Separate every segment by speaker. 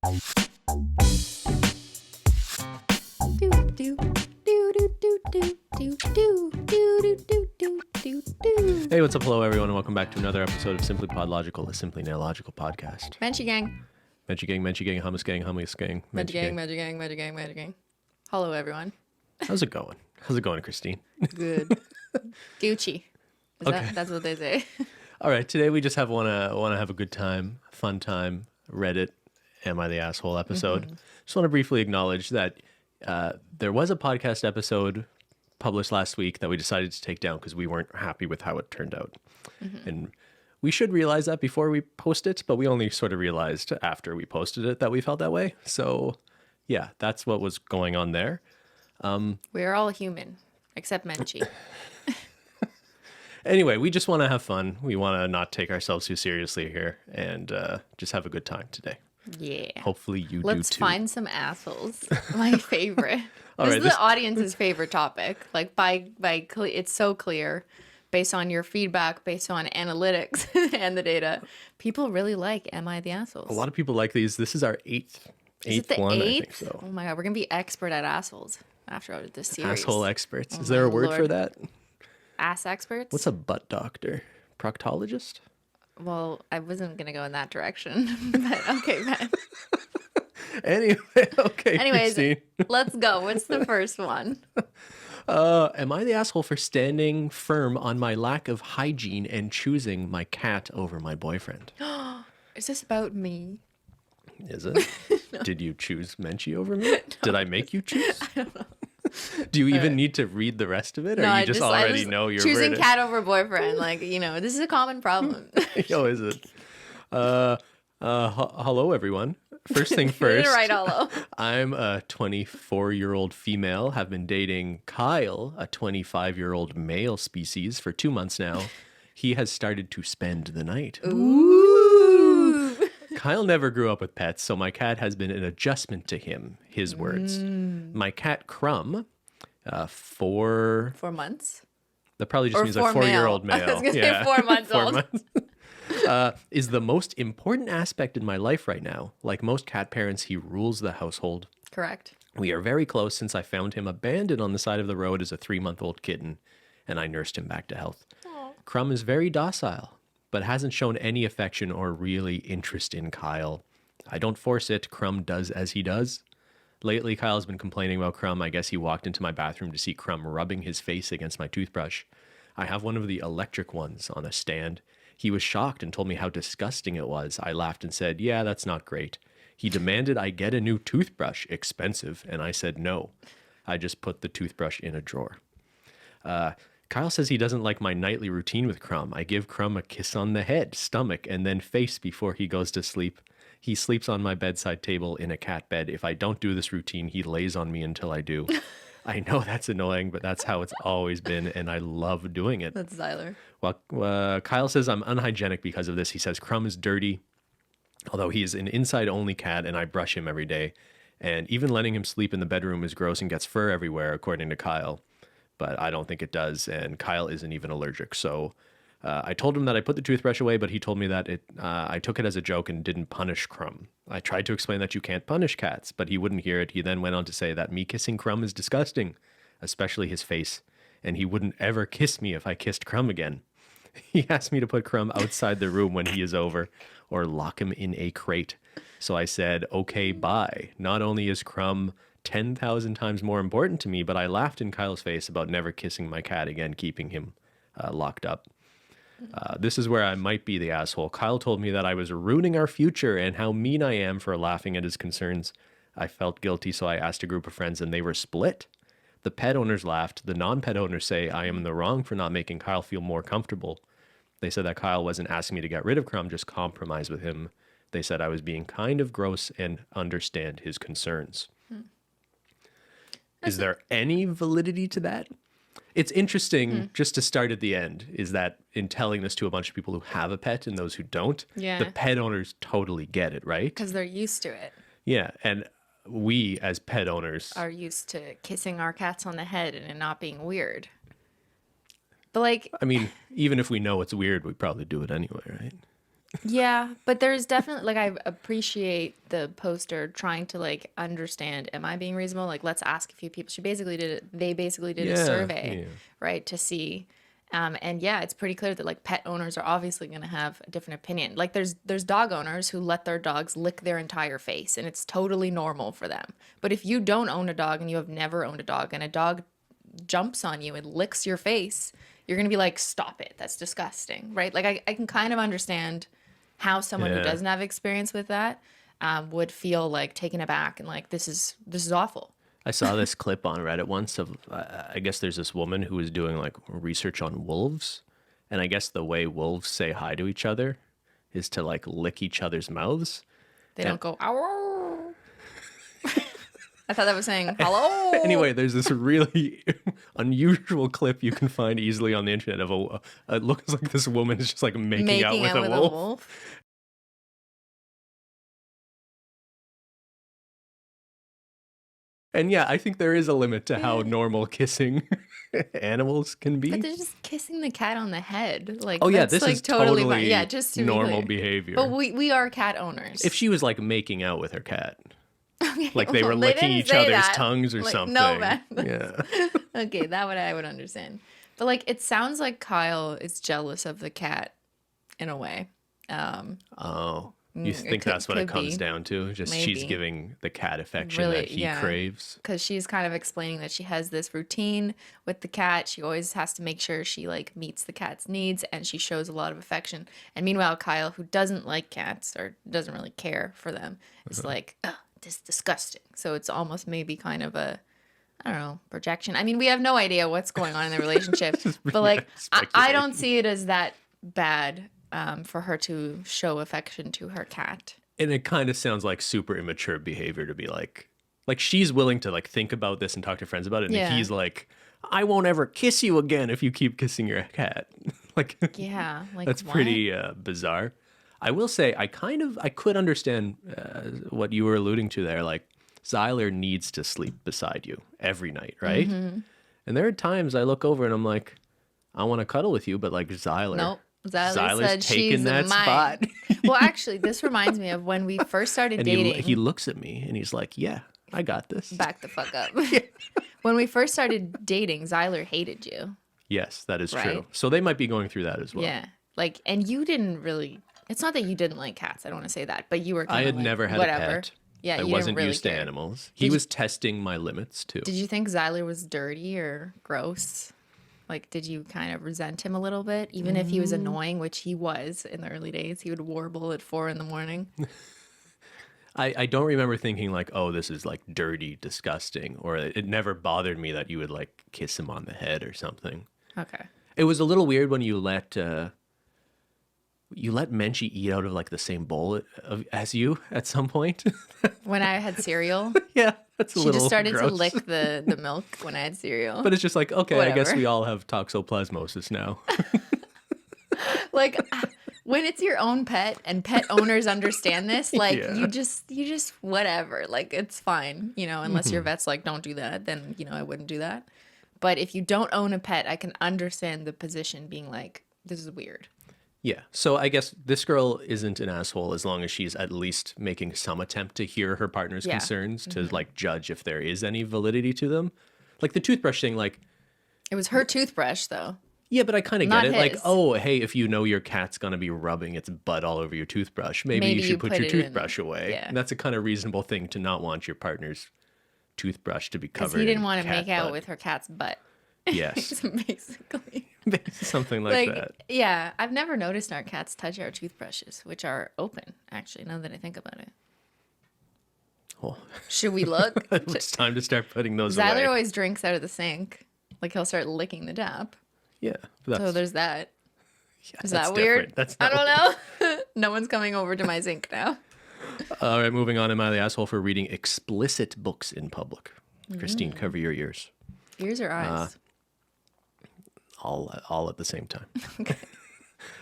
Speaker 1: Hey, what's up? Hello, everyone, and welcome back to another episode of SimplyPodLogical, a Simply Nailogical podcast.
Speaker 2: Menchie gang.
Speaker 1: Menchie gang, Menchie gang, hummus gang, hummus gang.
Speaker 2: Menchie gang, Menchie gang, Menchie gang, Menchie gang. Hello, everyone.
Speaker 1: How's it going? How's it going, Cristine?
Speaker 2: Good. Gucci.
Speaker 1: Okay.
Speaker 2: That's what they say.
Speaker 1: All right, today we just wanna have a good time, fun time, Reddit, Am I the Asshole episode. Just want to briefly acknowledge that there was a podcast episode published last week that we decided to take down because we weren't happy with how it turned out. And we should realize that before we post it, but we only sort of realized after we posted it that we felt that way. So yeah, that's what was going on there.
Speaker 2: We're all human, except Menchie.
Speaker 1: Anyway, we just want to have fun. We want to not take ourselves too seriously here and just have a good time today.
Speaker 2: Yeah.
Speaker 1: Hopefully you do too.
Speaker 2: Let's find some assholes. My favorite.
Speaker 1: All
Speaker 2: This
Speaker 1: right,
Speaker 2: is the audience's favorite topic. Like it's so clear based on your feedback, based on analytics and the data. People really like Am I the Assholes?
Speaker 1: A lot of people like these. This is our eighth one, I think so.
Speaker 2: Oh my God, we're going to be expert at assholes after this series.
Speaker 1: Asshole experts.
Speaker 2: Oh
Speaker 1: Is there a word
Speaker 2: Lord.
Speaker 1: for that?
Speaker 2: Ass experts?
Speaker 1: What's a butt doctor? Proctologist?
Speaker 2: Well, I wasn't going to go in that direction. But okay, man.
Speaker 1: Anyways, Christine.
Speaker 2: Let's go. What's the first one?
Speaker 1: Am I the asshole for standing firm on my lack of hygiene and choosing my cat over my boyfriend?
Speaker 2: Is this about me?
Speaker 1: Is it? No. Did you choose Menchie over me? No. Did I make you choose?
Speaker 2: I don't know.
Speaker 1: Do you even need to read the rest of it? Or you just already know your
Speaker 2: choosing
Speaker 1: verdict?
Speaker 2: cat over boyfriend. Like, this is a common problem.
Speaker 1: Yo, is it? Hello, everyone. First thing first.
Speaker 2: You're right, hello.
Speaker 1: I'm a 24-year-old female, have been dating Kyle, a 25-year-old male species, for 2 months now. He has started to spend the night.
Speaker 2: Ooh.
Speaker 1: Kyle never grew up with pets, so my cat has been an adjustment to him, his words. My cat, Crumb, 4
Speaker 2: months?
Speaker 1: That probably just
Speaker 2: or
Speaker 1: means a 4-year-old male.
Speaker 2: I was going to say 4 months
Speaker 1: 4
Speaker 2: old.
Speaker 1: months. Is the most important aspect in my life right now. Like most cat parents, he rules the household.
Speaker 2: Correct.
Speaker 1: We are very close since I found him abandoned on the side of the road as a 3-month-old kitten, and I nursed him back to health.
Speaker 2: Aww.
Speaker 1: Crumb is very docile, but hasn't shown any affection or really interest in Kyle. I don't force it. Crumb does as he does. Lately, Kyle's been complaining about Crumb. I guess he walked into my bathroom to see Crumb rubbing his face against my toothbrush. I have one of the electric ones on a stand. He was shocked and told me how disgusting it was. I laughed and said, yeah, that's not great. He demanded I get a new toothbrush, expensive, and I said no. I just put the toothbrush in a drawer. Kyle says he doesn't like my nightly routine with Crumb. I give Crumb a kiss on the head, stomach, and then face before he goes to sleep. He sleeps on my bedside table in a cat bed. If I don't do this routine, he lays on me until I do. I know that's annoying, but that's how it's always been, and I love doing it.
Speaker 2: That's Zyler.
Speaker 1: Well, Kyle says I'm unhygienic because of this. He says Crumb is dirty, although he is an inside-only cat, and I brush him every day. And even letting him sleep in the bedroom is gross and gets fur everywhere, according to Kyle. But I don't think it does, and Kyle isn't even allergic. So I told him that I put the toothbrush away, but he told me that I took it as a joke and didn't punish Crumb. I tried to explain that you can't punish cats, but he wouldn't hear it. He then went on to say that me kissing Crumb is disgusting, especially his face, and he wouldn't ever kiss me if I kissed Crumb again. He asked me to put Crumb outside the room when he is over, or lock him in a crate. So I said, okay, bye. Not only is Crumb 10,000 times more important to me, but I laughed in Kyle's face about never kissing my cat again, keeping him locked up. This is where I might be the asshole. Kyle told me that I was ruining our future and how mean I am for laughing at his concerns. I felt guilty, so I asked a group of friends and they were split. The pet owners laughed. The non-pet owners say I am in the wrong for not making Kyle feel more comfortable. They said that Kyle wasn't asking me to get rid of Crumb, just compromise with him. They said I was being kind of gross and understand his concerns. Is there any validity to that? It's interesting, just to start at the end, is that in telling this to a bunch of people who have a pet and those who don't, the pet owners totally get it, right?
Speaker 2: Because they're used to it.
Speaker 1: Yeah, and we as pet owners
Speaker 2: are used to kissing our cats on the head and it not being weird. But like,
Speaker 1: I mean, even if we know it's weird, we probably do it anyway, right?
Speaker 2: Yeah, but there's definitely like I appreciate the poster trying to like understand, am I being reasonable? Like let's ask a few people. They basically did a
Speaker 1: Yeah,
Speaker 2: survey,
Speaker 1: yeah.
Speaker 2: right, to see. And yeah, it's pretty clear that like pet owners are obviously going to have a different opinion. Like there's dog owners who let their dogs lick their entire face and it's totally normal for them. But if you don't own a dog and you have never owned a dog and a dog jumps on you and licks your face, you're going to be like, stop it. That's disgusting, right? Like I can kind of understand how someone who
Speaker 1: Yeah.
Speaker 2: doesn't have experience with that would feel like taken aback and like this is awful.
Speaker 1: I saw this clip on Reddit once of, I guess there's this woman who was doing like research on wolves. And I guess the way wolves say hi to each other is to like lick each other's mouths.
Speaker 2: They don't go, ow. I thought that was saying hello.
Speaker 1: Anyway, there's this really unusual clip you can find easily on the internet of it looks like this woman is just like making out with a wolf. And yeah, I think there is a limit to how normal kissing animals can be.
Speaker 2: But they're just kissing the cat on the head. Like,
Speaker 1: Oh yeah,
Speaker 2: that's
Speaker 1: this
Speaker 2: like
Speaker 1: is totally
Speaker 2: fine. Yeah, just to be
Speaker 1: normal
Speaker 2: clear.
Speaker 1: behavior.
Speaker 2: But we are cat owners.
Speaker 1: If she was like making out with her cat,
Speaker 2: Okay,
Speaker 1: like they were
Speaker 2: well,
Speaker 1: licking
Speaker 2: didn't
Speaker 1: each
Speaker 2: say
Speaker 1: other's
Speaker 2: that.
Speaker 1: tongues or
Speaker 2: Like,
Speaker 1: something.
Speaker 2: no, man.
Speaker 1: Yeah.
Speaker 2: Okay, that one I would understand. But like, it sounds like Kyle is jealous of the cat in a way.
Speaker 1: Oh, you
Speaker 2: it
Speaker 1: think
Speaker 2: could-
Speaker 1: that's what it
Speaker 2: could
Speaker 1: comes
Speaker 2: be.
Speaker 1: down to? Just she's
Speaker 2: Maybe.
Speaker 1: giving the cat affection
Speaker 2: Really,
Speaker 1: that he
Speaker 2: yeah.
Speaker 1: craves.
Speaker 2: Because she's kind of explaining that she has this routine with the cat. She always has to make sure she like meets the cat's needs and she shows a lot of affection. And meanwhile, Kyle, who doesn't like cats or doesn't really care for them, is like, ugh, this is disgusting. So it's almost maybe kind of a, I don't know, projection. I mean, we have no idea what's going on in the relationship, but like, I don't see it as that bad for her to show affection to her cat.
Speaker 1: And it kind of sounds like super immature behavior to be like she's willing to like think about this and talk to friends about it. And
Speaker 2: Yeah.
Speaker 1: he's like, I won't ever kiss you again if you keep kissing your cat. Like,
Speaker 2: Yeah, like
Speaker 1: that's
Speaker 2: what?
Speaker 1: pretty bizarre. I will say I could understand what you were alluding to there. Like Zyler needs to sleep beside you every night, right?
Speaker 2: Mm-hmm.
Speaker 1: And there are times I look over and I'm like, I want to cuddle with you, but like Zyler.
Speaker 2: Nope. Zyler
Speaker 1: Zyler's
Speaker 2: said
Speaker 1: taking
Speaker 2: she's
Speaker 1: that
Speaker 2: mine.
Speaker 1: spot.
Speaker 2: Well, actually, this reminds me of when we first started
Speaker 1: And
Speaker 2: dating.
Speaker 1: he looks at me and he's like, yeah, I got this.
Speaker 2: Back the fuck up. When we first started dating, Zyler hated you.
Speaker 1: Yes, that is true.
Speaker 2: Right?
Speaker 1: So they might be going through that as well.
Speaker 2: Yeah. Like, and you didn't really. It's not that you didn't like cats. I don't want to say that, but you were.
Speaker 1: I
Speaker 2: Kinda
Speaker 1: had
Speaker 2: like,
Speaker 1: never had
Speaker 2: whatever.
Speaker 1: a pet.
Speaker 2: Yeah,
Speaker 1: I
Speaker 2: you
Speaker 1: wasn't
Speaker 2: didn't really
Speaker 1: used
Speaker 2: care.
Speaker 1: to animals. He was testing my limits too.
Speaker 2: Did you think Zyler was dirty or gross? Like, did you kind of resent him a little bit, even if he was annoying, which he was in the early days? He would warble at 4 a.m.
Speaker 1: I don't remember thinking like, oh, this is like dirty, disgusting, or it never bothered me that you would like kiss him on the head or something.
Speaker 2: Okay.
Speaker 1: It was a little weird when you let Menchie eat out of like the same bowl as you at some point.
Speaker 2: When I had cereal,
Speaker 1: Yeah, that's a
Speaker 2: she
Speaker 1: little
Speaker 2: just started
Speaker 1: gross.
Speaker 2: to lick the milk when I had cereal.
Speaker 1: But it's just like, okay, I guess
Speaker 2: Whatever.
Speaker 1: we all have toxoplasmosis now.
Speaker 2: Like when it's your own pet and pet owners understand this, like
Speaker 1: Yeah.
Speaker 2: you just whatever, like it's fine, unless your vet's like, don't do that, then I wouldn't do that. But if you don't own a pet, I can understand the position being like, this is weird.
Speaker 1: Yeah. So I guess this girl isn't an asshole as long as she's at least making some attempt to hear her partner's
Speaker 2: Yeah.
Speaker 1: concerns to like judge if there is any validity to them. Like the toothbrush thing, like,
Speaker 2: It was her toothbrush though.
Speaker 1: yeah, but I kind of get
Speaker 2: Not
Speaker 1: it. Like,
Speaker 2: his.
Speaker 1: oh, hey, if you know your cat's going to be rubbing its butt all over your toothbrush, maybe you
Speaker 2: Maybe
Speaker 1: should
Speaker 2: you
Speaker 1: put
Speaker 2: put
Speaker 1: your
Speaker 2: it in-
Speaker 1: toothbrush away.
Speaker 2: yeah.
Speaker 1: And that's a kind of reasonable thing to not want your partner's toothbrush to be
Speaker 2: Because
Speaker 1: covered
Speaker 2: he didn't
Speaker 1: in
Speaker 2: want to
Speaker 1: cat
Speaker 2: make out
Speaker 1: butt.
Speaker 2: with her cat's butt.
Speaker 1: Yes.
Speaker 2: Basically.
Speaker 1: Something like that.
Speaker 2: Yeah, I've never noticed our cats touch our toothbrushes, which are open, actually, now that I think about it.
Speaker 1: Oh,
Speaker 2: Should we look?
Speaker 1: it's time to start putting those
Speaker 2: Zyler
Speaker 1: away.
Speaker 2: always drinks out of the sink. Like he'll start licking the tap.
Speaker 1: Yeah. That's,
Speaker 2: So there's that.
Speaker 1: yeah,
Speaker 2: Is
Speaker 1: that's
Speaker 2: that weird?
Speaker 1: different. That's
Speaker 2: I
Speaker 1: not
Speaker 2: don't know. No one's coming over to my sink now.
Speaker 1: All right, moving on. Am I the asshole for reading explicit books in public? Christine, cover your ears.
Speaker 2: Ears or eyes?
Speaker 1: All at the same time.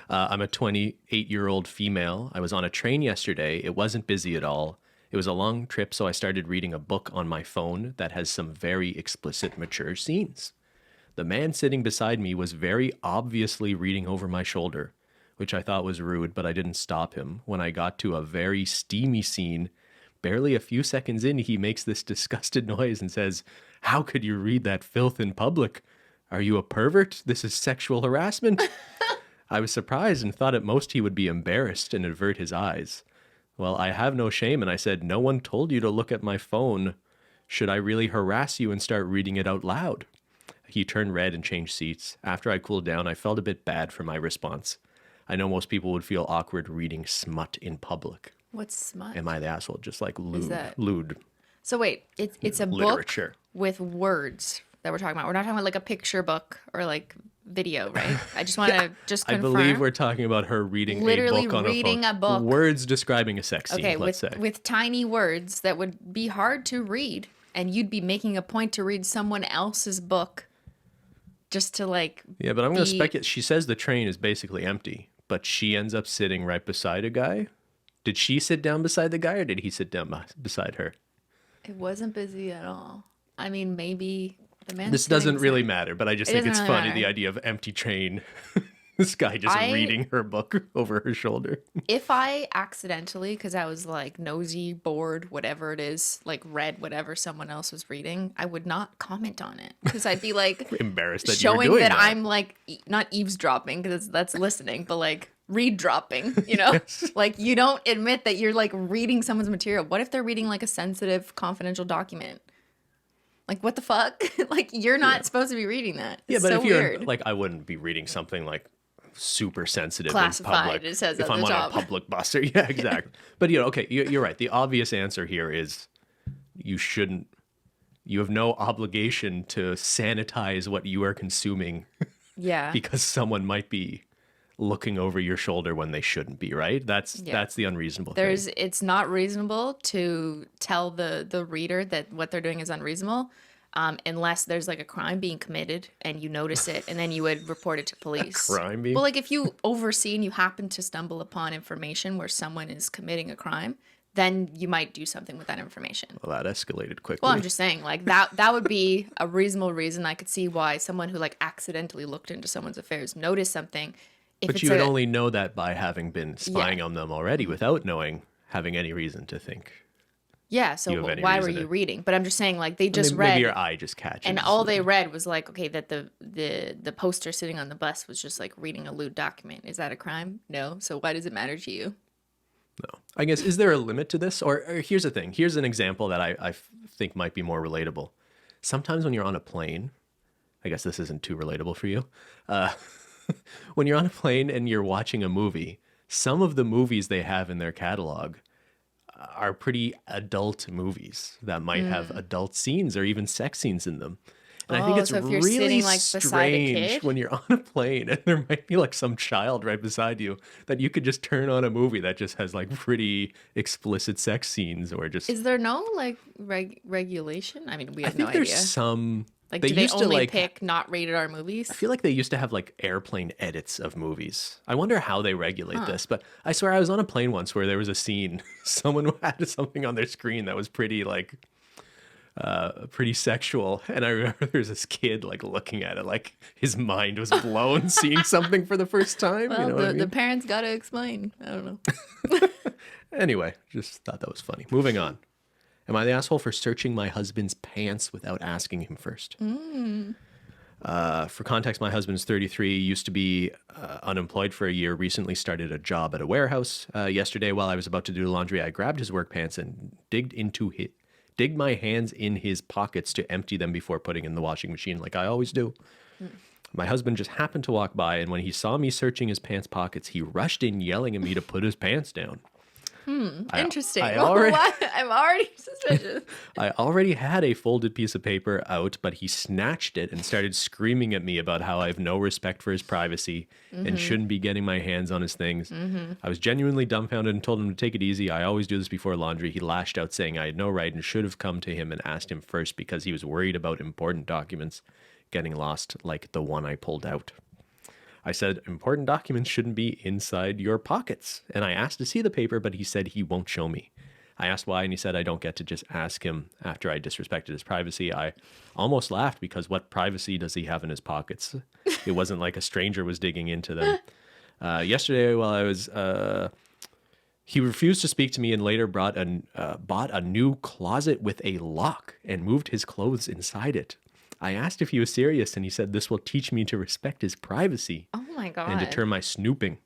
Speaker 1: I'm a 28-year-old female. I was on a train yesterday. It wasn't busy at all. It was a long trip, so I started reading a book on my phone that has some very explicit, mature scenes. The man sitting beside me was very obviously reading over my shoulder. which I thought was rude, but I didn't stop him. When I got to a very steamy scene, barely a few seconds in, he makes this disgusted noise and says, "How could you read that filth in public? Are you a pervert? This is sexual harassment." I was surprised and thought at most he would be embarrassed and avert his eyes. Well, I have no shame, and I said, "No one told you to look at my phone. Should I really harass you and start reading it out loud?" He turned red and changed seats. After I cooled down, I felt a bit bad for my response. I know most people would feel awkward reading smut in public.
Speaker 2: What's smut?
Speaker 1: Am I the asshole? Just like lewd.
Speaker 2: that-
Speaker 1: Lewd.
Speaker 2: So wait, it's a
Speaker 1: Literature.
Speaker 2: book with words that we're talking about. We're not talking about like a picture book or like video, right? I just want to just
Speaker 1: I
Speaker 2: confirm.
Speaker 1: believe we're talking about her reading
Speaker 2: Literally
Speaker 1: a book on
Speaker 2: reading
Speaker 1: a phone.
Speaker 2: a book.
Speaker 1: Words describing a sex scene,
Speaker 2: Okay,
Speaker 1: let's say.
Speaker 2: with tiny words that would be hard to read, and you'd be making a point to read someone else's book just to like.
Speaker 1: Yeah, but I'm going to
Speaker 2: be-
Speaker 1: speculate. She says the train is basically empty, but she ends up sitting right beside a guy. Did she sit down beside the guy, or did he sit down beside her?
Speaker 2: It wasn't busy at all. I mean, maybe the man.
Speaker 1: This doesn't really matter, but I just
Speaker 2: It
Speaker 1: think
Speaker 2: doesn't
Speaker 1: it's
Speaker 2: really
Speaker 1: funny,
Speaker 2: matter.
Speaker 1: the idea of empty train. This guy just reading her book over her shoulder.
Speaker 2: If I accidentally, because I was like nosy, bored, whatever it is, like read whatever someone else was reading, I would not comment on it because I'd be like
Speaker 1: Embarrassed that you were
Speaker 2: showing
Speaker 1: doing
Speaker 2: that
Speaker 1: that.
Speaker 2: I'm like not eavesdropping because that's listening, but like read dropping, you know? Like you don't admit that you're like reading someone's material. What if they're reading like a sensitive, confidential document? Like what the fuck? Like you're not supposed to be reading that.
Speaker 1: Yeah,
Speaker 2: It's
Speaker 1: but
Speaker 2: so
Speaker 1: if you're
Speaker 2: weird.
Speaker 1: like, I wouldn't be reading something like super sensitive
Speaker 2: Classified,
Speaker 1: in public
Speaker 2: it says
Speaker 1: if
Speaker 2: at
Speaker 1: I'm
Speaker 2: the
Speaker 1: on
Speaker 2: top.
Speaker 1: a public bus. Or, yeah, exactly. But okay, you're right. The obvious answer here is you shouldn't. You have no obligation to sanitize what you are consuming
Speaker 2: Yeah.
Speaker 1: because someone might be looking over your shoulder when they shouldn't be. Right? That's the unreasonable thing.
Speaker 2: It's not reasonable to tell the reader that what they're doing is unreasonable, unless there's like a crime being committed and you notice it, and then you would report it to police.
Speaker 1: Crime being-
Speaker 2: Well, like if you oversee and you happen to stumble upon information where someone is committing a crime, then you might do something with that information.
Speaker 1: Well, that escalated quickly.
Speaker 2: Well, I'm just saying, like that would be a reasonable reason. I could see why someone who like accidentally looked into someone's affairs noticed something. If
Speaker 1: But
Speaker 2: it's
Speaker 1: you would only know that by having been spying on them already
Speaker 2: Mm-hmm.
Speaker 1: without having any reason to think.
Speaker 2: yeah. So
Speaker 1: you have any
Speaker 2: why were
Speaker 1: reason
Speaker 2: you
Speaker 1: to-
Speaker 2: reading? But I'm just saying, like they just
Speaker 1: maybe,
Speaker 2: read.
Speaker 1: maybe your eye just catches.
Speaker 2: And all they read was like, okay, that the poster sitting on the bus was just like reading a lewd document. Is that a crime? No. So why does it matter to you?
Speaker 1: No. I guess, is there a limit to this? Or here's the thing. Here's an example that I think might be more relatable. Sometimes when you're on a plane, I guess this isn't too relatable for you. When you're on a plane and you're watching a movie, some of the movies they have in their catalog are pretty adult movies that might have adult scenes or even sex scenes in them. And I think
Speaker 2: Oh,
Speaker 1: it's
Speaker 2: so if you're
Speaker 1: really
Speaker 2: sitting, like, beside a
Speaker 1: strange
Speaker 2: kid?
Speaker 1: when you're on a plane and there might be like some child right beside you that you could just turn on a movie that just has like pretty explicit sex scenes or just.
Speaker 2: Is there no like regulation? I mean, we
Speaker 1: I
Speaker 2: have
Speaker 1: think
Speaker 2: no
Speaker 1: there's
Speaker 2: idea.
Speaker 1: some.
Speaker 2: Like, do they
Speaker 1: used
Speaker 2: only
Speaker 1: to like.
Speaker 2: pick not rated R movies?
Speaker 1: I feel like they used to have like airplane edits of movies. I wonder how they regulate this, but I swear I was on a plane once where there was a scene, someone had something on their screen that was pretty like pretty sexual, and I remember there was this kid like looking at it like his mind was blown seeing something for the first time.
Speaker 2: Well,
Speaker 1: you know what I
Speaker 2: the
Speaker 1: mean?
Speaker 2: parents got to explain. I don't know.
Speaker 1: Anyway, just thought that was funny. Moving on. Am I the asshole for searching my husband's pants without asking him first? For context, my husband's 33, used to be unemployed for a year, recently started a job at a warehouse. Yesterday, while I was about to do laundry, I grabbed his work pants and digged my hands in his pockets to empty them before putting in the washing machine like I always do. My husband just happened to walk by, and when he saw me searching his pants pockets, he rushed in yelling at me to put his pants down.
Speaker 2: Interesting.
Speaker 1: I already-
Speaker 2: What? I'm already suspicious.
Speaker 1: I already had a folded piece of paper out, but he snatched it and started screaming at me about how I have no respect for his privacy and shouldn't be getting my hands on his things. I was genuinely dumbfounded and told him to take it easy. I always do this before laundry. He lashed out saying I had no right and should have come to him and asked him first because he was worried about important documents getting lost like the one I pulled out. I said, important documents shouldn't be inside your pockets. And I asked to see the paper, but he said he won't show me. I asked why, and he said I don't get to just ask him after I disrespected his privacy. I almost laughed because what privacy does he have in his pockets? It wasn't like a stranger was digging into them. Yesterday, while I was, he refused to speak to me and later bought a new closet with a lock and moved his clothes inside it. I asked if he was serious, and he said this will teach me to respect his privacy
Speaker 2: Oh my God.
Speaker 1: and deter my snooping.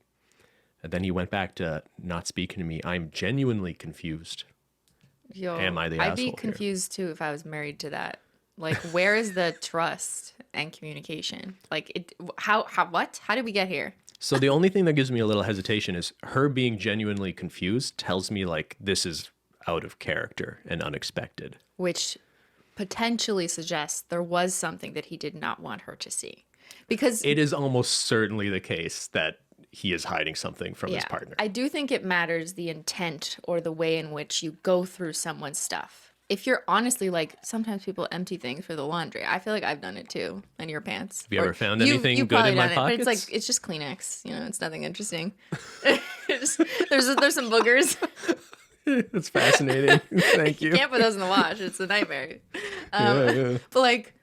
Speaker 1: And then he went back to not speaking to me. I'm genuinely confused.
Speaker 2: Yo,
Speaker 1: Am I the
Speaker 2: I'd
Speaker 1: asshole
Speaker 2: be
Speaker 1: here?
Speaker 2: confused too if I was married to that. Like, where is the trust and communication? Like, what? How did we get here?
Speaker 1: So the only thing that gives me a little hesitation is her being genuinely confused tells me like this is out of character and unexpected.
Speaker 2: Which potentially suggests there was something that he did not want her to see. Because
Speaker 1: It is almost certainly the case that he is hiding something from his partner.
Speaker 2: I do think it matters the intent or the way in which you go through someone's stuff. If you're honestly like, sometimes people empty things for the laundry. I feel like I've done it too in your pants.
Speaker 1: Have you ever found
Speaker 2: You've
Speaker 1: anything good
Speaker 2: probably
Speaker 1: in my
Speaker 2: done it,
Speaker 1: pockets?
Speaker 2: But it's like, it's just Kleenex. You know, it's nothing interesting. there's some boogers.
Speaker 1: That's fascinating. Thank you.
Speaker 2: You can't put those in the wash. It's a nightmare.
Speaker 1: Yeah.
Speaker 2: But like,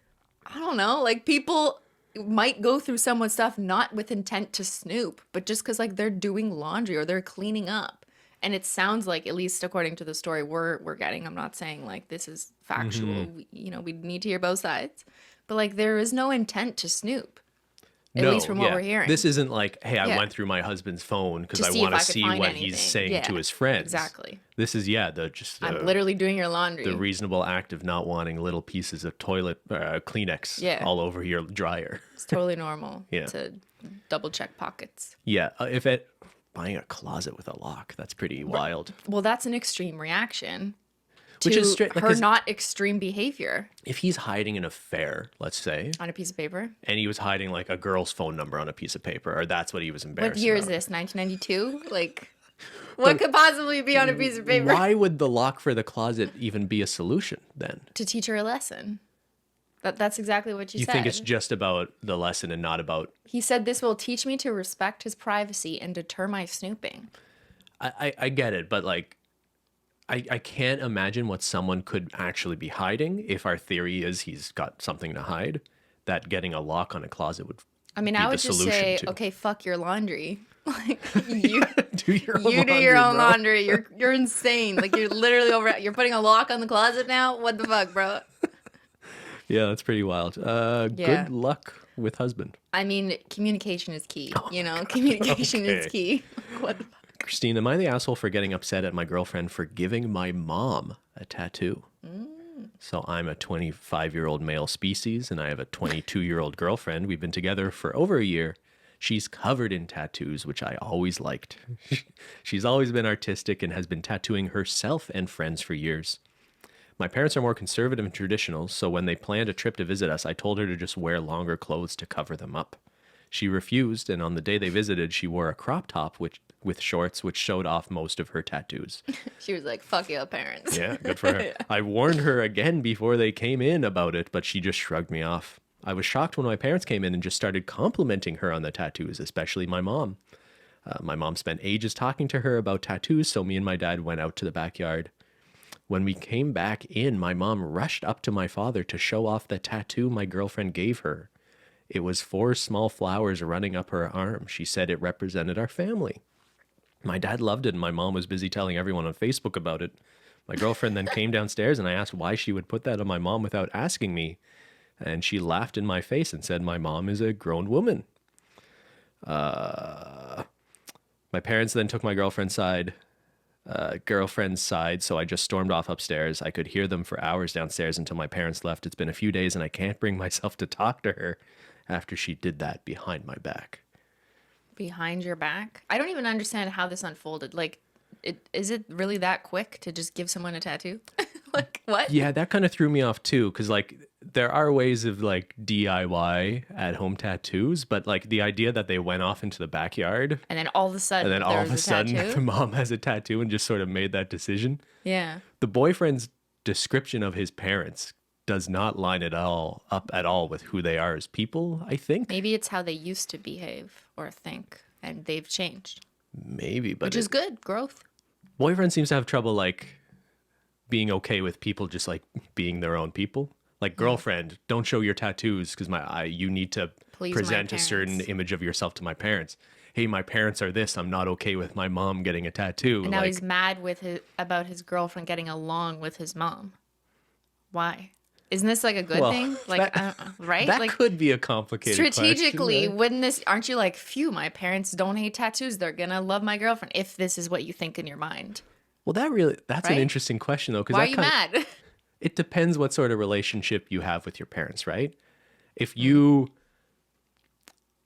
Speaker 2: I don't know. Like people might go through someone's stuff not with intent to snoop, but just because like they're doing laundry or they're cleaning up. And it sounds like, at least according to the story we're getting, I'm not saying like this is factual.
Speaker 1: Mm-hmm.
Speaker 2: We need to hear both sides. But like there is no intent to snoop. At least from what we're hearing.
Speaker 1: This isn't like, hey, I
Speaker 2: Yeah.
Speaker 1: went through my husband's phone because
Speaker 2: To
Speaker 1: I
Speaker 2: see
Speaker 1: want
Speaker 2: if
Speaker 1: to
Speaker 2: I could
Speaker 1: see
Speaker 2: find
Speaker 1: what
Speaker 2: anything.
Speaker 1: he's saying
Speaker 2: Yeah,
Speaker 1: to his friends.
Speaker 2: exactly.
Speaker 1: This is,
Speaker 2: I'm literally doing your laundry.
Speaker 1: the reasonable act of not wanting little pieces of toilet Kleenex all over your dryer.
Speaker 2: It's totally normal
Speaker 1: Yeah.
Speaker 2: to double check pockets.
Speaker 1: Yeah. Buying a closet with a lock, that's pretty wild.
Speaker 2: Well, that's an extreme reaction to
Speaker 1: Which is straight,
Speaker 2: her not extreme behavior
Speaker 1: if he's hiding an affair, let's say,
Speaker 2: on a piece of paper.
Speaker 1: and he was hiding like a girl's phone number on a piece of paper, or that's what he was embarrassed
Speaker 2: What year
Speaker 1: about.
Speaker 2: is this? 1992? Like, what could possibly be on a piece of paper?
Speaker 1: Why would the lock for the closet even be a solution then?
Speaker 2: To teach her a lesson. That's exactly what you
Speaker 1: You
Speaker 2: said.
Speaker 1: think it's just about the lesson and not about...
Speaker 2: He said this will teach me to respect his privacy and deter my snooping.
Speaker 1: I get it, but like, I can't imagine what someone could actually be hiding if our theory is he's got something to hide, that getting a lock on a closet would
Speaker 2: I mean,
Speaker 1: be
Speaker 2: I
Speaker 1: the
Speaker 2: would just
Speaker 1: solution
Speaker 2: say,
Speaker 1: to.
Speaker 2: okay, fuck your laundry. Like, you
Speaker 1: do your own
Speaker 2: you do your own
Speaker 1: bro.
Speaker 2: laundry. You're insane. Like, you're literally you're putting a lock on the closet now? What the fuck, bro?
Speaker 1: Yeah, that's pretty wild.
Speaker 2: Yeah.
Speaker 1: Good luck with husband.
Speaker 2: I mean, communication is key. Communication is
Speaker 1: Okay.
Speaker 2: key. What the fuck?
Speaker 1: Christine, am I the asshole for getting upset at my girlfriend for giving my mom a tattoo? So I'm a 25-year-old male species, and I have a 22-year-old girlfriend. We've been together for over a year. She's covered in tattoos, which I always liked. She's always been artistic and has been tattooing herself and friends for years. My parents are more conservative and traditional, so when they planned a trip to visit us, I told her to just wear longer clothes to cover them up. She refused, and on the day they visited, she wore a crop top with shorts, which showed off most of her tattoos.
Speaker 2: She was like, fuck your parents.
Speaker 1: Yeah, good for her. I warned her again before they came in about it, but she just shrugged me off. I was shocked when my parents came in and just started complimenting her on the tattoos, especially my mom. My mom spent ages talking to her about tattoos, so me and my dad went out to the backyard. When we came back in, my mom rushed up to my father to show off the tattoo my girlfriend gave her. It was 4 small flowers running up her arm. She said it represented our family. My dad loved it, and my mom was busy telling everyone on Facebook about it. My girlfriend then came downstairs, and I asked why she would put that on my mom without asking me. And she laughed in my face and said, my mom is a grown woman. My parents then took my girlfriend's side, so I just stormed off upstairs. I could hear them for hours downstairs until my parents left. It's been a few days, and I can't bring myself to talk to her after she did that behind my back.
Speaker 2: Behind your back? I don't even understand how this unfolded. Like, is it really that quick to just give someone a tattoo? Like, what?
Speaker 1: Yeah, that kind of threw me off too, because like there are ways of like DIY at home tattoos, but like the idea that they went off into the backyard
Speaker 2: And then all of a sudden,
Speaker 1: and then all of a
Speaker 2: there's
Speaker 1: sudden
Speaker 2: tattoo?
Speaker 1: the mom has a tattoo and just sort of made that decision.
Speaker 2: Yeah.
Speaker 1: The boyfriend's description of his parents does not line it all up at all with who they are as people, I think.
Speaker 2: Maybe it's how they used to behave or think, and they've changed.
Speaker 1: Maybe, but
Speaker 2: Which is good. Growth.
Speaker 1: boyfriend seems to have trouble like being okay with people just like being their own people. Like, girlfriend, don't show your tattoos because you need to
Speaker 2: Please my
Speaker 1: present a certain
Speaker 2: parents.
Speaker 1: image of yourself to my parents. hey, my parents are this, I'm not okay with my mom getting a tattoo.
Speaker 2: And now
Speaker 1: like,
Speaker 2: he's mad about his girlfriend getting along with his mom. Why? Isn't this like a good
Speaker 1: well,
Speaker 2: thing? Like, I don't know, right?
Speaker 1: that
Speaker 2: Like
Speaker 1: could be a complicated
Speaker 2: strategically,
Speaker 1: question, right?
Speaker 2: wouldn't this? Aren't you like, phew? My parents don't hate tattoos. They're gonna love my girlfriend if this is what you think in your mind,
Speaker 1: Well, that's an
Speaker 2: right?
Speaker 1: interesting question though, because
Speaker 2: Why are
Speaker 1: that
Speaker 2: you
Speaker 1: kind of,
Speaker 2: mad?
Speaker 1: it depends what sort of relationship you have with your parents, right? If
Speaker 2: Mm.
Speaker 1: you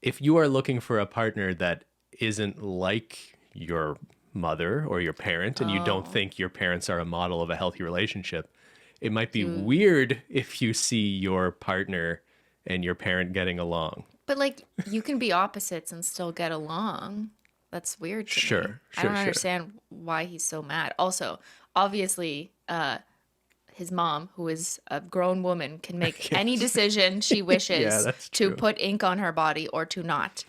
Speaker 1: if you are looking for a partner that isn't like your mother or your parent and you don't
Speaker 2: Oh,
Speaker 1: think your parents are a model of a healthy relationship, it might be
Speaker 2: you.
Speaker 1: weird if you see your partner and your parent getting along.
Speaker 2: But like, you can be opposites and still get along. That's weird to me.
Speaker 1: Sure,
Speaker 2: I don't
Speaker 1: sure, sure.
Speaker 2: understand why he's so mad. Also, obviously, his mom, who is a grown woman, can make any
Speaker 1: Yes.
Speaker 2: decision she
Speaker 1: Yeah,
Speaker 2: wishes
Speaker 1: that's
Speaker 2: to
Speaker 1: true.
Speaker 2: put ink on her body or to not.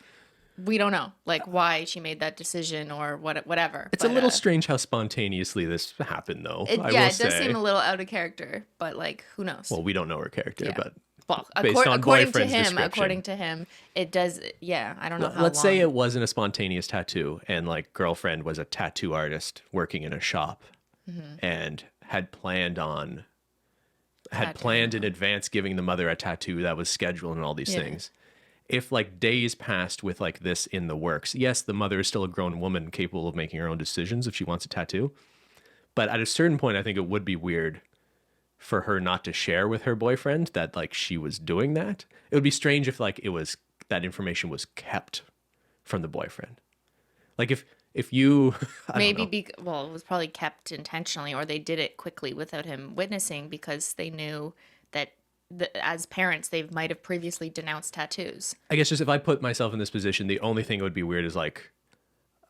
Speaker 2: We don't know, like, why she made that decision or whatever.
Speaker 1: It's a
Speaker 2: But
Speaker 1: little strange how spontaneously this happened, though, I
Speaker 2: yeah,
Speaker 1: will
Speaker 2: it does seem
Speaker 1: say.
Speaker 2: a little out of character. But like, who knows?
Speaker 1: Well, we don't know her character,
Speaker 2: Yeah.
Speaker 1: but
Speaker 2: Well,
Speaker 1: based on boyfriend's
Speaker 2: according
Speaker 1: description.
Speaker 2: to him, it does. Yeah, I don't know how
Speaker 1: Let's say
Speaker 2: long
Speaker 1: it wasn't a spontaneous tattoo and like girlfriend was a tattoo artist working in a shop and had planned in
Speaker 2: tattooing.
Speaker 1: advance giving the mother a tattoo that was scheduled and all these
Speaker 2: Yeah.
Speaker 1: things. If like days passed with like this in the works, yes, the mother is still a grown woman capable of making her own decisions if she wants a tattoo. But at a certain point, I think it would be weird for her not to share with her boyfriend that like she was doing that. It would be strange if like it was that information was kept from the boyfriend. Like if you I don't
Speaker 2: Maybe
Speaker 1: know.
Speaker 2: well, it was probably kept intentionally, or they did it quickly without him witnessing because they knew that as parents they might have previously denounced tattoos.
Speaker 1: I guess just if I put myself in this position, the only thing that would be weird is like,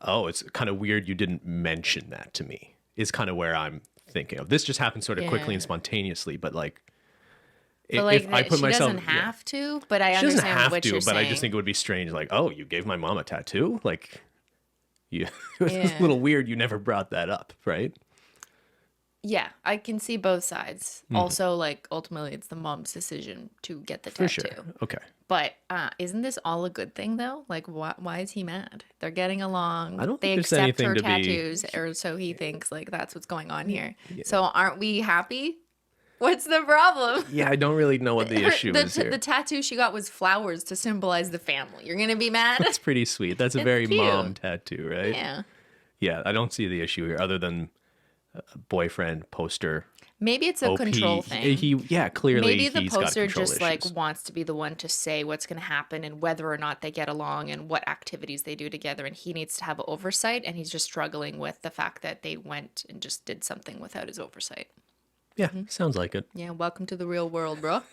Speaker 1: oh, it's kind of weird you didn't mention that to me. Is kind of where I'm thinking of. This just happened sort of quickly
Speaker 2: Yeah,
Speaker 1: and spontaneously, but like
Speaker 2: but
Speaker 1: if
Speaker 2: like
Speaker 1: I put
Speaker 2: she
Speaker 1: myself,
Speaker 2: doesn't
Speaker 1: yeah,
Speaker 2: have to. But I
Speaker 1: she doesn't
Speaker 2: understand
Speaker 1: have
Speaker 2: what you're
Speaker 1: to, but I just
Speaker 2: saying.
Speaker 1: think it would be strange. Like, oh, you gave my mom a tattoo? Like, you, it was a
Speaker 2: Yeah.
Speaker 1: little weird. You never brought that up, right?
Speaker 2: Yeah, I can see both sides. Also, like ultimately, it's the mom's decision to get the
Speaker 1: For sure.
Speaker 2: tattoo.
Speaker 1: Okay.
Speaker 2: But isn't this all a good thing though? Like, why is he mad? They're getting
Speaker 1: I
Speaker 2: along.
Speaker 1: don't think
Speaker 2: They
Speaker 1: there's
Speaker 2: accept
Speaker 1: anything
Speaker 2: her
Speaker 1: to be.
Speaker 2: tattoos, or so he thinks. Like that's what's going on here.
Speaker 1: Yeah,
Speaker 2: So aren't we happy? What's the problem?
Speaker 1: yeah, I don't really know what the issue is
Speaker 2: The
Speaker 1: here.
Speaker 2: tattoo she got was flowers to symbolize the family. You're gonna be mad?
Speaker 1: That's pretty sweet. That's a
Speaker 2: It's
Speaker 1: very mom
Speaker 2: cute.
Speaker 1: tattoo, right?
Speaker 2: Yeah.
Speaker 1: Yeah, I don't see the issue here other than boyfriend poster.
Speaker 2: Maybe it's a
Speaker 1: OP.
Speaker 2: control thing.
Speaker 1: Yeah, clearly
Speaker 2: Maybe the
Speaker 1: he's got
Speaker 2: poster
Speaker 1: control
Speaker 2: just
Speaker 1: issues.
Speaker 2: like wants to be the one to say what's going to happen and whether or not they get along and what activities they do together, and he needs to have oversight, and he's just struggling with the fact that they went and just did something without his oversight.
Speaker 1: Yeah, sounds like it.
Speaker 2: Yeah, welcome to the real world, bro.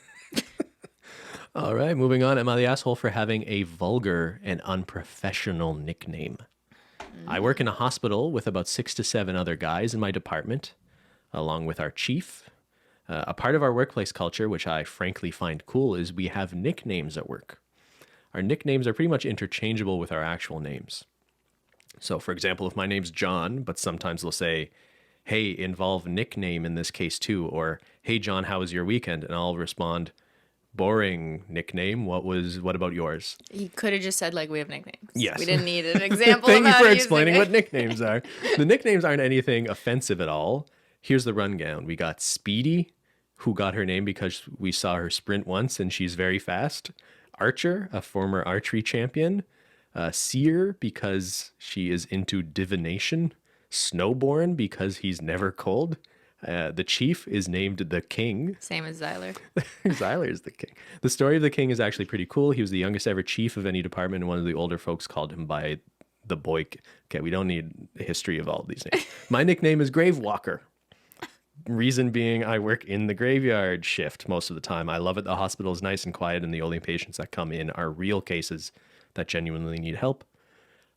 Speaker 1: All right, moving on. Am I the asshole for having a vulgar and unprofessional nickname? I work in a hospital with about 6 to 7 other guys in my department, along with our chief. A part of our workplace culture, which I frankly find cool, is we have nicknames at work. Our nicknames are pretty much interchangeable with our actual names. So, for example, if my name's John, but sometimes they'll say, hey, involve nickname in this case too, or hey, John, how was your weekend? And I'll respond, boring nickname. What about yours?
Speaker 2: He could have just said like we have nicknames.
Speaker 1: Yes.
Speaker 2: We didn't need an example.
Speaker 1: Thank you
Speaker 2: of how
Speaker 1: for
Speaker 2: to use
Speaker 1: explaining what
Speaker 2: nicknames.
Speaker 1: nicknames are. The nicknames aren't anything offensive at all. Here's the rundown. We got Speedy, who got her name because we saw her sprint once and she's very fast. Archer, a former archery champion. Seer, because she is into divination. Snowborn, because he's never cold. The chief is named the king.
Speaker 2: Same as Zyler.
Speaker 1: Zyler is the king. The story of the king is actually pretty cool. He was the youngest ever chief of any department, and one of the older folks called him by the boy. Okay, we don't need a history of all of these names. My nickname is Grave Walker. Reason being, I work in the graveyard shift most of the time. I love it. The hospital is nice and quiet, and the only patients that come in are real cases that genuinely need help.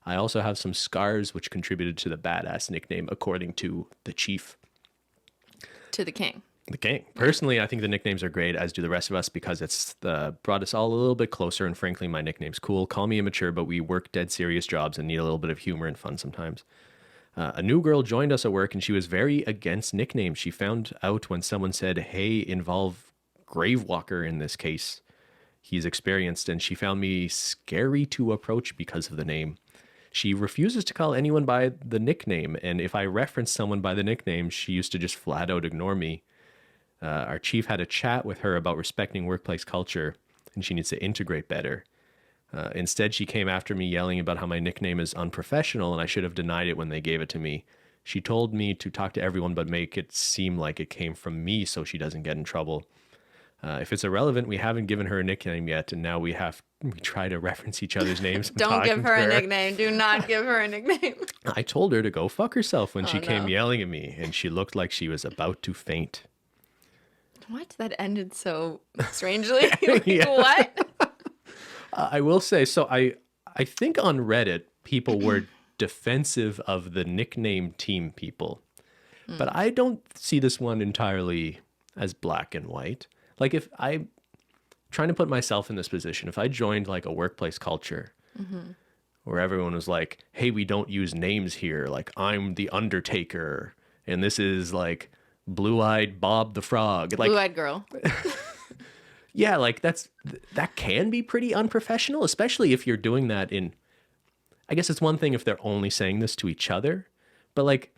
Speaker 1: I also have some scars, which contributed to the badass nickname, according to the chief.
Speaker 2: To the king.
Speaker 1: The king. Personally, I think the nicknames are great, as do the rest of us, because it's brought us all a little bit closer. And frankly, my nickname's cool. Call me immature, but we work dead serious jobs and need a little bit of humor and fun sometimes. A new girl joined us at work, and she was very against nicknames. She found out when someone said, hey, involve Gravewalker in this case. He's experienced, and she found me scary to approach because of the name. She refuses to call anyone by the nickname. And if I reference someone by the nickname, she used to just flat out ignore me. Our chief had a chat with her about respecting workplace culture, and she needs to integrate better. Instead, she came after me yelling about how my nickname is unprofessional and I should have denied it when they gave it to me. She told me to talk to everyone but make it seem like it came from me so she doesn't get in trouble. If it's irrelevant, we haven't given her a nickname yet, and now we try to reference each other's names.
Speaker 2: Don't give her a nickname. Do not give her a nickname.
Speaker 1: I told her to go fuck herself when she came
Speaker 2: no.
Speaker 1: yelling at me, and she looked like she was about to faint.
Speaker 2: What? That ended so strangely. What?
Speaker 1: I will say, so I think on Reddit, people were defensive of the nickname team people, but I don't see this one entirely as black and white. Like if I'm trying to put myself in this position, if I joined like a workplace culture where everyone was like, hey, we don't use names here. Like I'm the Undertaker and this is like Blue-Eyed Bob the Frog. Like,
Speaker 2: Blue-Eyed Girl.
Speaker 1: Yeah, like that can be pretty unprofessional, especially if you're doing that in, I guess it's one thing if they're only saying this to each other, but like,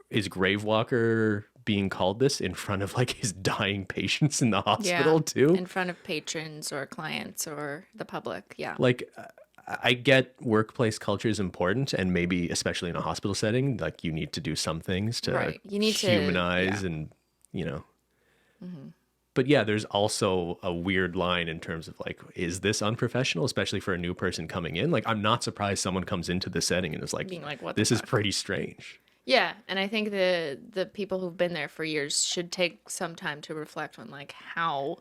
Speaker 1: is Gravewalker being called this in front of like his dying patients in the hospital too?
Speaker 2: In front of patrons or clients or the public, yeah.
Speaker 1: Like, I get workplace culture is important, and maybe especially in a hospital setting, like you need to do some things to
Speaker 2: You need
Speaker 1: humanize and, you know. But yeah, there's also a weird line in terms of like, is this unprofessional, especially for a new person coming in? Like, I'm not surprised someone comes into the setting and is like,
Speaker 2: being like, what
Speaker 1: this
Speaker 2: the
Speaker 1: is
Speaker 2: fuck?
Speaker 1: pretty strange.
Speaker 2: Yeah, and I think the people who've been there for years should take some time to reflect on like how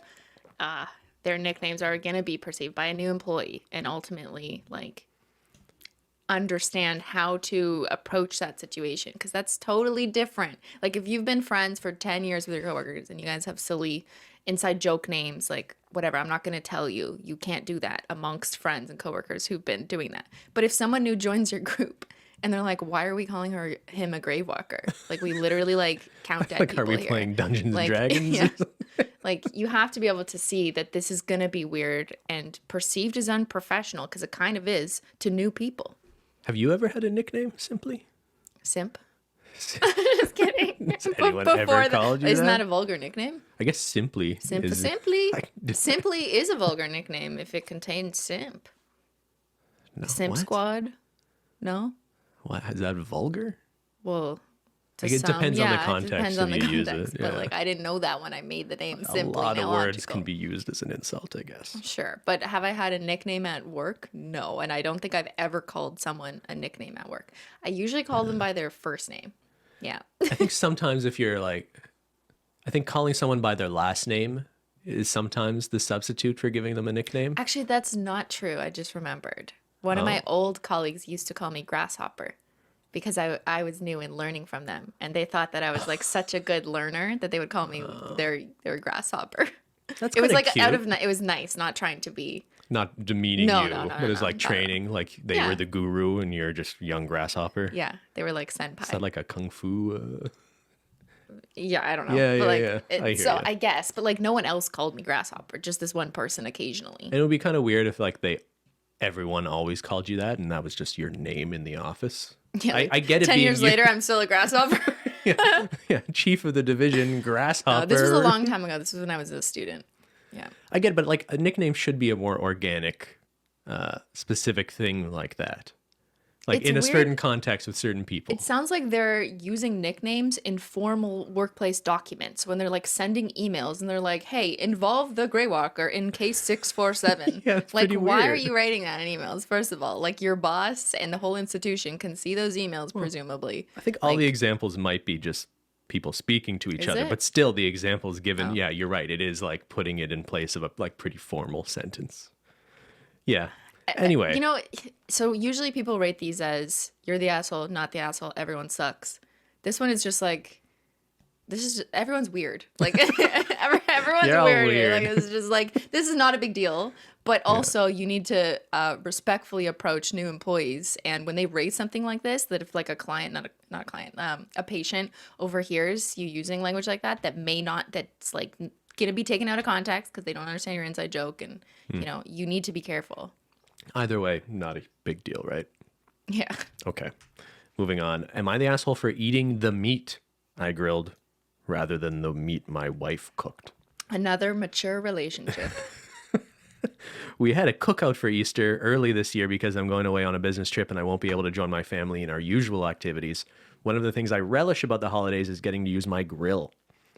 Speaker 2: their nicknames are going to be perceived by a new employee, and ultimately like understand how to approach that situation, because that's totally different. Like if you've been friends for 10 years with your coworkers and you guys have silly inside joke names, like whatever, I'm not going to tell you, you can't do that amongst friends and coworkers who've been doing that. But if someone new joins your group and they're like, why are we calling him a grave walker? Like we literally like count dead
Speaker 1: Like,
Speaker 2: people
Speaker 1: are we
Speaker 2: here.
Speaker 1: playing Dungeons
Speaker 2: Like,
Speaker 1: and Dragons?
Speaker 2: yeah. Like you have to be able to see that this is going to be weird and perceived as unprofessional, because it kind of is to new people.
Speaker 1: Have you ever had a nickname, Simply?
Speaker 2: Simp. Just kidding.
Speaker 1: Has anyone ever called you
Speaker 2: Isn't
Speaker 1: that?
Speaker 2: that a vulgar nickname?
Speaker 1: I guess Simply is...
Speaker 2: Simply is a vulgar nickname if it contains simp.
Speaker 1: No,
Speaker 2: Simp
Speaker 1: what?
Speaker 2: Squad? No?
Speaker 1: What, is that vulgar?
Speaker 2: Well, to
Speaker 1: Like, it
Speaker 2: some,
Speaker 1: depends on the
Speaker 2: yeah,
Speaker 1: context
Speaker 2: it depends
Speaker 1: that
Speaker 2: on the
Speaker 1: you use
Speaker 2: context.
Speaker 1: it,
Speaker 2: But
Speaker 1: yeah.
Speaker 2: like, I didn't know that when I made the name Simply.
Speaker 1: A lot of words
Speaker 2: Illogical.
Speaker 1: can be used as an insult, I guess.
Speaker 2: Sure, but have I had a nickname at work? No, and I don't think I've ever called someone a nickname at work. I usually call them by their first name. Yeah.
Speaker 1: I think sometimes if you're like, I think calling someone by their last name is sometimes the substitute for giving them a nickname.
Speaker 2: Actually, that's not true. I just remembered. One of my old colleagues used to call me Grasshopper because I was new and learning from them. And they thought that I was like such a good learner that they would call me their Grasshopper.
Speaker 1: That's
Speaker 2: It was like
Speaker 1: cute.
Speaker 2: it was nice, not trying to be.
Speaker 1: Not demeaning
Speaker 2: No,
Speaker 1: you,
Speaker 2: no, no,
Speaker 1: but it's
Speaker 2: no,
Speaker 1: like
Speaker 2: no.
Speaker 1: training, like they
Speaker 2: Yeah.
Speaker 1: were the guru and you're just young grasshopper.
Speaker 2: Yeah, they were like senpai.
Speaker 1: Is that like a kung fu?
Speaker 2: Yeah, I don't know.
Speaker 1: Yeah,
Speaker 2: but
Speaker 1: yeah,
Speaker 2: like,
Speaker 1: yeah. I hear
Speaker 2: so
Speaker 1: ya.
Speaker 2: I guess, but like no one else called me Grasshopper, just this one person occasionally.
Speaker 1: And it would be kind of weird if like everyone always called you that and that was just your name in the office.
Speaker 2: Yeah, like,
Speaker 1: I get it
Speaker 2: 10
Speaker 1: being
Speaker 2: years
Speaker 1: you-
Speaker 2: later, I'm still a Grasshopper.
Speaker 1: yeah, chief of the division, grasshopper.
Speaker 2: This was a long time ago. This was when I was a student. Yeah.
Speaker 1: I get it, but like a nickname should be a more organic, specific thing like that. Like
Speaker 2: It's
Speaker 1: in a
Speaker 2: weird.
Speaker 1: certain context with certain people.
Speaker 2: It sounds like they're using nicknames in formal workplace documents when they're like sending emails and they're like, hey, involve the Grey Walker in case 647.
Speaker 1: Yeah, it's
Speaker 2: like,
Speaker 1: pretty
Speaker 2: why are
Speaker 1: weird.
Speaker 2: you writing that in emails? First of all, like your boss and the whole institution can see those emails, presumably.
Speaker 1: I think all the examples might be just people speaking to each
Speaker 2: Is
Speaker 1: other,
Speaker 2: it?
Speaker 1: but still the examples given,
Speaker 2: Oh.
Speaker 1: yeah, you're right. It is like putting it in place of a like pretty formal sentence. Yeah. Anyway.
Speaker 2: You know, so usually people rate these as you're the asshole, not the asshole, everyone sucks. This one is just like, everyone's weird. Like, everyone's
Speaker 1: You're all
Speaker 2: weird. Here.
Speaker 1: weird.
Speaker 2: Like, it's just like, this is not a big deal. But also, you need to respectfully approach new employees. And when they raise something like this, that if like a client, not a client, a patient overhears you using language like that, that's like going to be taken out of context because they don't understand your inside joke. And, you know, you need to be careful.
Speaker 1: Either way, not a big deal, right?
Speaker 2: Yeah.
Speaker 1: Okay. Moving on. Am I the asshole for eating the meat I grilled rather than the meat my wife cooked?
Speaker 2: Another mature relationship.
Speaker 1: We had a cookout for Easter early this year because I'm going away on a business trip and I won't be able to join my family in our usual activities. One of the things I relish about the holidays is getting to use my grill.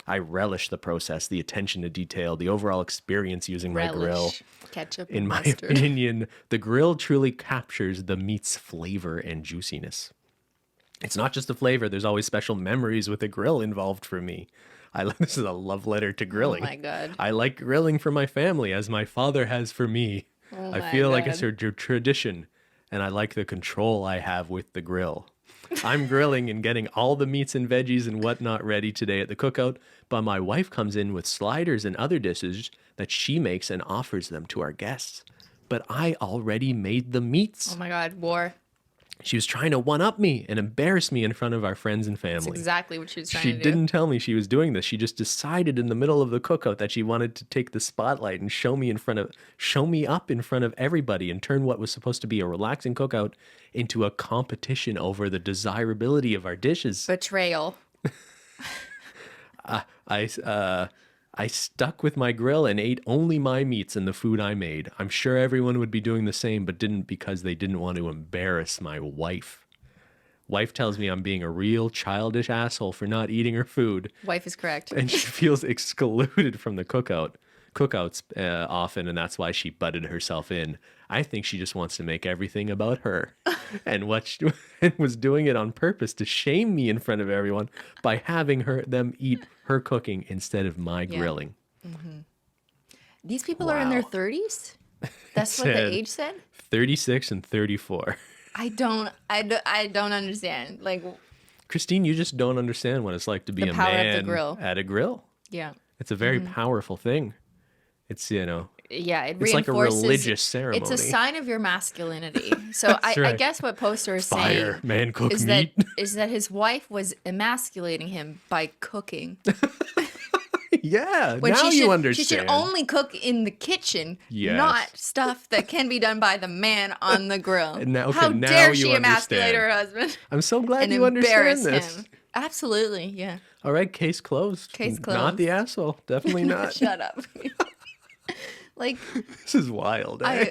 Speaker 1: I relish the process, the attention to detail, the overall experience using my grill.
Speaker 2: Relish. Ketchup
Speaker 1: In
Speaker 2: and
Speaker 1: my
Speaker 2: mustard.
Speaker 1: opinion, the grill truly captures the meat's flavor and juiciness. It's not just the flavor, there's always special memories with the grill involved for me. This is a love letter to grilling.
Speaker 2: Oh my God.
Speaker 1: I like grilling for my family as my father has for me.
Speaker 2: Oh
Speaker 1: I
Speaker 2: my
Speaker 1: feel like it's
Speaker 2: God.
Speaker 1: a tradition, and I like the control I have with the grill. I'm grilling and getting all the meats and veggies and whatnot ready today at the cookout, but my wife comes in with sliders and other dishes that she makes and offers them to our guests. But I already made the meats.
Speaker 2: Oh my God. War.
Speaker 1: She was trying to one-up me and embarrass me in front of our friends and family.
Speaker 2: That's exactly what she was trying
Speaker 1: She
Speaker 2: to do.
Speaker 1: didn't tell me she was doing this. She just decided in the middle of the cookout that she wanted to take the spotlight and show me up in front of everybody and turn what was supposed to be a relaxing cookout into a competition over the desirability of our dishes.
Speaker 2: Betrayal.
Speaker 1: I stuck with my grill and ate only my meats and the food I made. I'm sure everyone would be doing the same, but didn't because they didn't want to embarrass my wife. Wife tells me I'm being a real childish asshole for not eating her food,
Speaker 2: Wife is correct.
Speaker 1: and she feels excluded from the cookouts often, and that's why she butted herself in. I think she just wants to make everything about her, and was doing it on purpose to shame me in front of everyone by having them eat her cooking instead of my grilling.
Speaker 2: These people are in their
Speaker 1: Wow.
Speaker 2: 30s? That's what the
Speaker 1: Said
Speaker 2: age said?
Speaker 1: 36 and 34.
Speaker 2: I don't understand. Like,
Speaker 1: Cristine, you just don't understand what it's like to be
Speaker 2: The
Speaker 1: a
Speaker 2: power of the
Speaker 1: man
Speaker 2: grill.
Speaker 1: at a grill.
Speaker 2: yeah.
Speaker 1: It's a very powerful thing. It's,
Speaker 2: Yeah, it
Speaker 1: It's like a
Speaker 2: reinforces.
Speaker 1: religious
Speaker 2: It's a
Speaker 1: ceremony.
Speaker 2: sign of your masculinity. So I
Speaker 1: right.
Speaker 2: guess what Poster is
Speaker 1: fire,
Speaker 2: saying
Speaker 1: man, cook
Speaker 2: is
Speaker 1: meat.
Speaker 2: that his wife was emasculating him by cooking.
Speaker 1: Yeah,
Speaker 2: When
Speaker 1: now
Speaker 2: she
Speaker 1: you
Speaker 2: should,
Speaker 1: understand.
Speaker 2: She should only cook in the kitchen,
Speaker 1: Yes.
Speaker 2: not stuff that can be done by the man on the grill.
Speaker 1: And now- okay,
Speaker 2: How
Speaker 1: now
Speaker 2: dare
Speaker 1: you
Speaker 2: she emasculate
Speaker 1: understand.
Speaker 2: her husband
Speaker 1: I'm so glad
Speaker 2: and
Speaker 1: you understand
Speaker 2: embarrass
Speaker 1: this.
Speaker 2: him? Absolutely, yeah.
Speaker 1: All right, case closed.
Speaker 2: Case
Speaker 1: Not
Speaker 2: closed.
Speaker 1: the asshole. Definitely not.
Speaker 2: Shut up. Like,
Speaker 1: This is wild. Eh?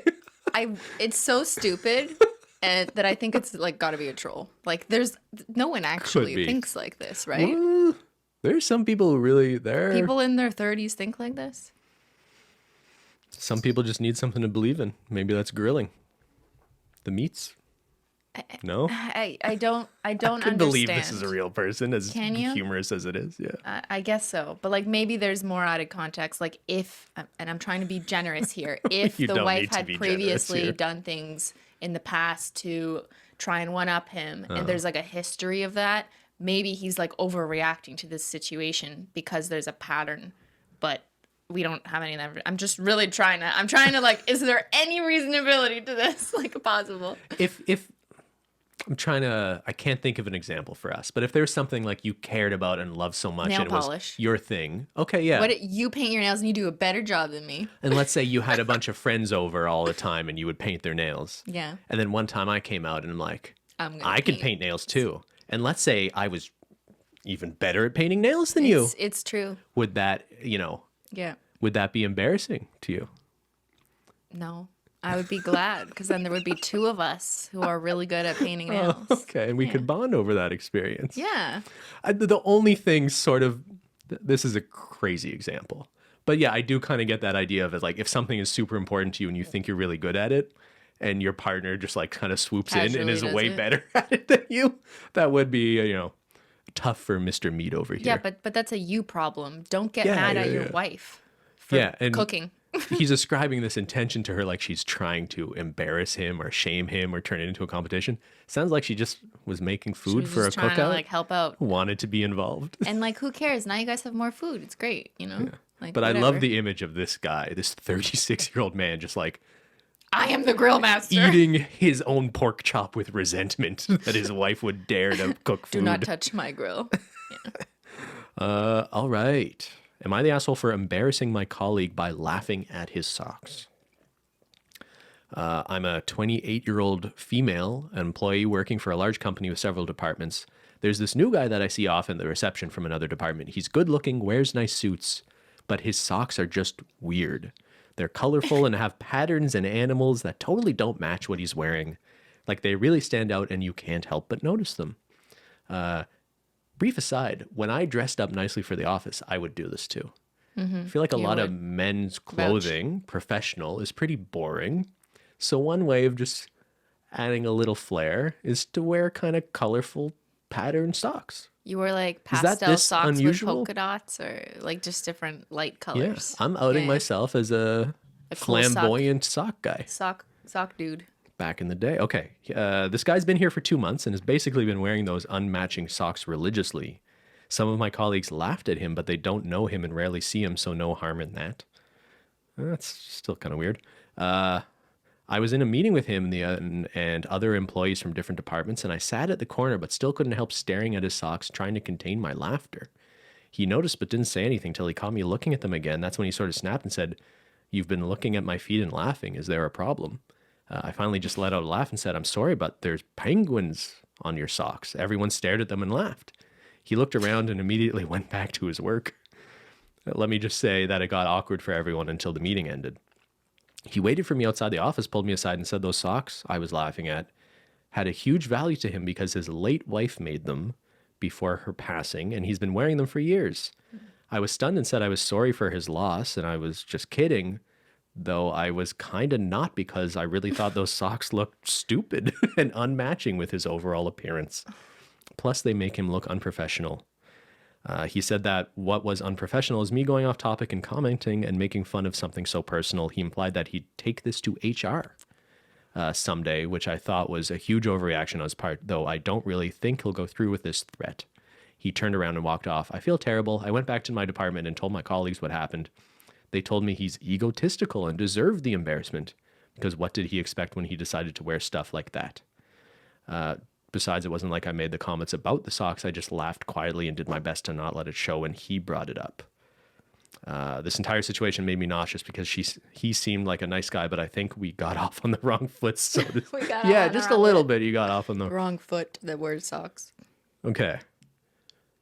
Speaker 2: it's so stupid. And that I think it's like got to be a troll. Like, there's no one actually
Speaker 1: be.
Speaker 2: thinks like this, right?
Speaker 1: Well, there's some people who really
Speaker 2: People in their 30s think like this.
Speaker 1: Some people just need something to believe in. Maybe that's grilling. The meats. No,
Speaker 2: I don't
Speaker 1: I
Speaker 2: understand.
Speaker 1: can believe this is a real person, as
Speaker 2: Can you?
Speaker 1: humorous as it is. Yeah.
Speaker 2: I guess so, but like maybe there's more added context. Like if, and I'm trying to be generous here, if
Speaker 1: You
Speaker 2: the
Speaker 1: don't
Speaker 2: wife
Speaker 1: need to
Speaker 2: had
Speaker 1: be generous
Speaker 2: previously
Speaker 1: here.
Speaker 2: done things in the past to try and one up him,
Speaker 1: Uh-huh.
Speaker 2: and there's like a history of that, maybe he's like overreacting to this situation because there's a pattern, but we don't have any of that. I'm just really trying to like, is there any reasonability to this? Like possible?
Speaker 1: If I can't think of an example for us, but if there's something like you cared about and loved so much
Speaker 2: Nail
Speaker 1: and it was
Speaker 2: polish.
Speaker 1: your thing, okay, yeah.
Speaker 2: You paint your nails and you do a better job than me.
Speaker 1: And let's say you had a bunch of friends over all the time and you would paint their nails.
Speaker 2: Yeah.
Speaker 1: And then one time I came out and I'm like,
Speaker 2: I'm gonna
Speaker 1: I can paint nails too. And let's say I was even better at painting nails than you.
Speaker 2: It's true.
Speaker 1: Would that,
Speaker 2: Yeah.
Speaker 1: would that be embarrassing to you?
Speaker 2: No, I would be glad because then there would be two of us who are really good at painting nails.
Speaker 1: Okay, and we could bond over that experience.
Speaker 2: Yeah.
Speaker 1: The only thing this is a crazy example, but yeah, I do kind of get that idea of it. Like if something is super important to you and you think you're really good at it and your partner just like kind of swoops in and
Speaker 2: Casually
Speaker 1: is
Speaker 2: does
Speaker 1: way
Speaker 2: it.
Speaker 1: better at it than you, that would be, tough for Mr. Meat over here.
Speaker 2: Yeah, but that's a you problem. Don't get
Speaker 1: Yeah,
Speaker 2: mad
Speaker 1: yeah,
Speaker 2: at your
Speaker 1: yeah.
Speaker 2: wife for
Speaker 1: Yeah, and
Speaker 2: cooking.
Speaker 1: he's ascribing this intention to her like she's trying to embarrass him or shame him or turn it into a competition. Sounds like she just was making
Speaker 2: She
Speaker 1: food
Speaker 2: was
Speaker 1: for a
Speaker 2: just trying to
Speaker 1: cookout.
Speaker 2: like help out.
Speaker 1: Wanted to be involved.
Speaker 2: And like who cares? Now you guys have more food. It's great, Like,
Speaker 1: But I
Speaker 2: whatever.
Speaker 1: love the image of this guy, this 36-year-old man, just like
Speaker 2: I am the grill master.
Speaker 1: eating his own pork chop with resentment that his wife would dare to cook food.
Speaker 2: Do not touch my grill.
Speaker 1: All right. Am I the asshole for embarrassing my colleague by laughing at his socks? I'm a 28-year-old female employee working for a large company with several departments. There's this new guy that I see often at the reception from another department. He's good looking, wears nice suits, but his socks are just weird. They're colorful and have patterns and animals that totally don't match what he's wearing. Like they really stand out and you can't help but notice them. Brief aside, when I dressed up nicely for the office, I would do this too. I feel like a lot of men's clothing, professional, is pretty boring. So one way of just adding a little flair is to wear kind of colorful patterned socks.
Speaker 2: You wore like
Speaker 1: Is that
Speaker 2: pastel
Speaker 1: this
Speaker 2: socks
Speaker 1: unusual?
Speaker 2: with polka dots or like just different light
Speaker 1: Yeah,
Speaker 2: colors.
Speaker 1: I'm outing myself as a
Speaker 2: cool
Speaker 1: flamboyant sock guy
Speaker 2: sock dude.
Speaker 1: back in the day. Okay, this guy's been here for 2 months and has basically been wearing those unmatching socks religiously. Some of my colleagues laughed at him, but they don't know him and rarely see him, so no harm in that. That's still kind of weird. I was in a meeting with him and other employees from different departments, and I sat at the corner but still couldn't help staring at his socks, trying to contain my laughter. He noticed but didn't say anything till he caught me looking at them again. That's when he sort of snapped and said, "You've been looking at my feet and laughing. Is there a problem?" I finally just let out a laugh and said, "I'm sorry, but there's penguins on your socks." Everyone stared at them and laughed. He looked around and immediately went back to his work. Let me just say that it got awkward for everyone until the meeting ended. He waited for me outside the office, pulled me aside and said those socks I was laughing at had a huge value to him because his late wife made them before her passing, and he's been wearing them for years. I was stunned and said I was sorry for his loss, and I was just kidding, though I was kind of not, because I really thought those socks looked stupid and unmatching with his overall appearance. Plus, they make him look unprofessional. He said that what was unprofessional is me going off topic and commenting and making fun of something so personal. He implied that he'd take this to HR someday, which I thought was a huge overreaction on his part, though I don't really think he'll go through with this threat. He turned around and walked off. I feel terrible. I went back to my department and told my colleagues what happened. They told me he's egotistical and deserved the embarrassment, because what did he expect when he decided to wear stuff like that? Besides, it wasn't like I made the comments about the socks. I just laughed quietly and did my best to not let it show when he brought it up. This entire situation made me nauseous because he seemed like a nice guy, but I think we got off on the wrong foot. So yeah, just a little bit. You got off on the
Speaker 2: wrong foot that wears socks.
Speaker 1: Okay.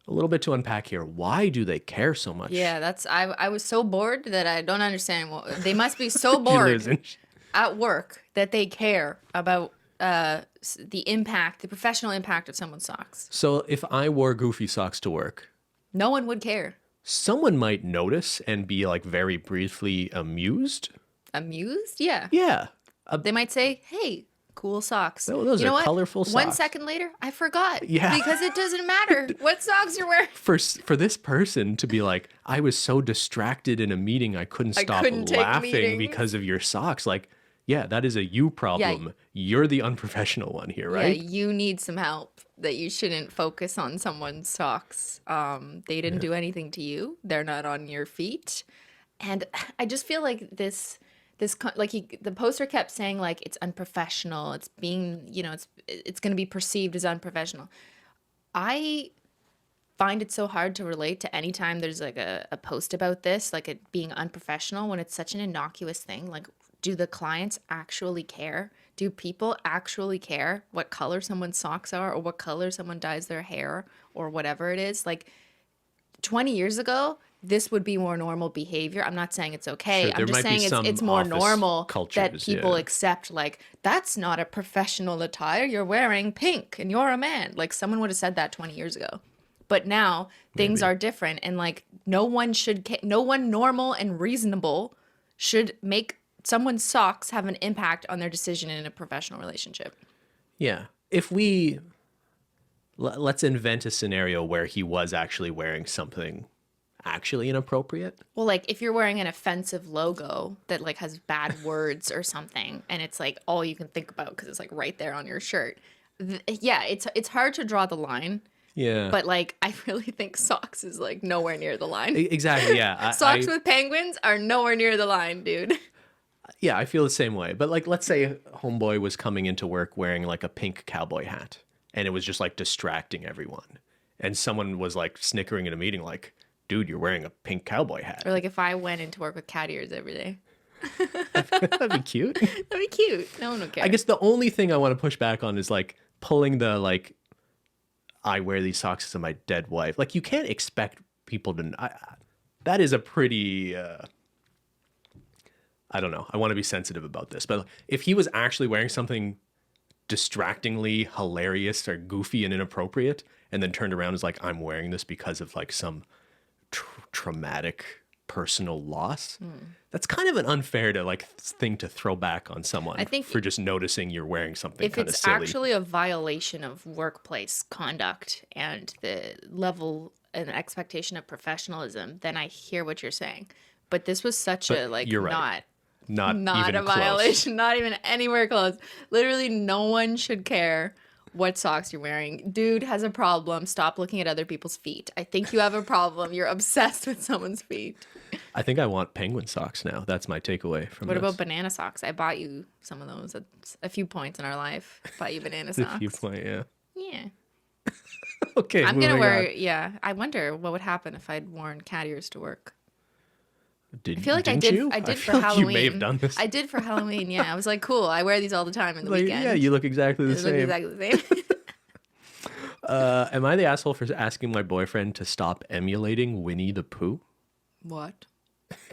Speaker 1: A little bit to unpack here. Why do they care so much?
Speaker 2: Yeah, I was so bored that I don't understand. They must be so bored at work that they care about the professional impact of someone's socks.
Speaker 1: So if I wore goofy socks to work,
Speaker 2: no one would care.
Speaker 1: Someone might notice and be like very briefly amused.
Speaker 2: Amused? Yeah.
Speaker 1: Yeah.
Speaker 2: They might say, "Hey, cool socks."
Speaker 1: Those are colorful socks.
Speaker 2: 1 second later, I forgot.
Speaker 1: Yeah.
Speaker 2: Because it doesn't matter what socks you're wearing.
Speaker 1: For this person to be like, "I was so distracted in a meeting, I couldn't stop laughing because of your socks." Like, yeah, that is a you problem. Yeah. You're the unprofessional one here, right?
Speaker 2: Yeah, you need some help. That you shouldn't focus on someone's socks. They didn't do anything to you. They're not on your feet. And I just feel like the poster kept saying like it's unprofessional. It's being, it's going to be perceived as unprofessional. I find it so hard to relate to any time there's like a post about this, like it being unprofessional when it's such an innocuous thing. Like, do the clients actually care? Do people actually care what color someone's socks are or what color someone dyes their hair or whatever it is? Like 20 years ago, this would be more normal behavior. I'm not saying it's okay.
Speaker 1: Sure,
Speaker 2: I'm just saying it's more normal that people accept, like, that's not a professional attire. You're wearing pink and you're a man. Like, someone would have said that 20 years ago. But now things are different, and like no one normal and reasonable should make someone's socks have an impact on their decision in a professional relationship.
Speaker 1: Yeah. If let's invent a scenario where he was actually wearing something actually inappropriate.
Speaker 2: Well, like if you're wearing an offensive logo that like has bad words or something, and it's like all you can think about because it's like right there on your shirt. Yeah, it's hard to draw the line.
Speaker 1: Yeah.
Speaker 2: But like I really think socks is like nowhere near the line.
Speaker 1: Exactly, yeah.
Speaker 2: Socks with penguins are nowhere near the line, dude.
Speaker 1: Yeah, I feel the same way. But like, let's say homeboy was coming into work wearing like a pink cowboy hat, and it was just like distracting everyone. And someone was like snickering in a meeting like, "Dude, you're wearing a pink cowboy hat."
Speaker 2: Or like if I went into work with cat ears every day.
Speaker 1: That'd be cute.
Speaker 2: That'd be cute. No one would care.
Speaker 1: I guess the only thing I want to push back on is like pulling the like, I wear these socks to my dead wife. Like you can't expect people to. That is a pretty. I don't know. I want to be sensitive about this, but if he was actually wearing something distractingly hilarious or goofy and inappropriate, and then turned around and was like, "I'm wearing this because of like some traumatic personal loss," that's kind of an unfair to like thing to throw back on someone.
Speaker 2: I think
Speaker 1: for just noticing you're wearing something
Speaker 2: if
Speaker 1: kind of
Speaker 2: it's
Speaker 1: silly.
Speaker 2: actually a violation of workplace conduct and the level and expectation of professionalism, then I hear what you're saying. But this was such a like
Speaker 1: you're right. Not
Speaker 2: not
Speaker 1: even
Speaker 2: a
Speaker 1: close.
Speaker 2: violation, not even anywhere close. Literally, no one should care what socks you're wearing. Dude has a problem. Stop looking at other people's feet. I think you have a problem. You're obsessed with someone's feet.
Speaker 1: I think I want penguin socks now. That's my takeaway from
Speaker 2: What
Speaker 1: this.
Speaker 2: about banana socks? I bought you some of those at a few points in our life. Bought you banana socks.
Speaker 1: A few point, yeah.
Speaker 2: Yeah.
Speaker 1: Okay,
Speaker 2: I'm gonna
Speaker 1: moving
Speaker 2: wear.
Speaker 1: on.
Speaker 2: Yeah. I wonder what would happen if I'd worn cat ears to work.
Speaker 1: I
Speaker 2: feel like
Speaker 1: didn't
Speaker 2: I did.
Speaker 1: you?
Speaker 2: I did for
Speaker 1: feel like
Speaker 2: Halloween.
Speaker 1: You may have done this.
Speaker 2: I did for Halloween. Yeah. I was like, cool. I wear these all the time in the
Speaker 1: Like,
Speaker 2: weekend.
Speaker 1: yeah, you look exactly the
Speaker 2: They look
Speaker 1: same.
Speaker 2: exactly the same.
Speaker 1: Am I the asshole for asking my boyfriend to stop emulating Winnie the Pooh?
Speaker 2: What?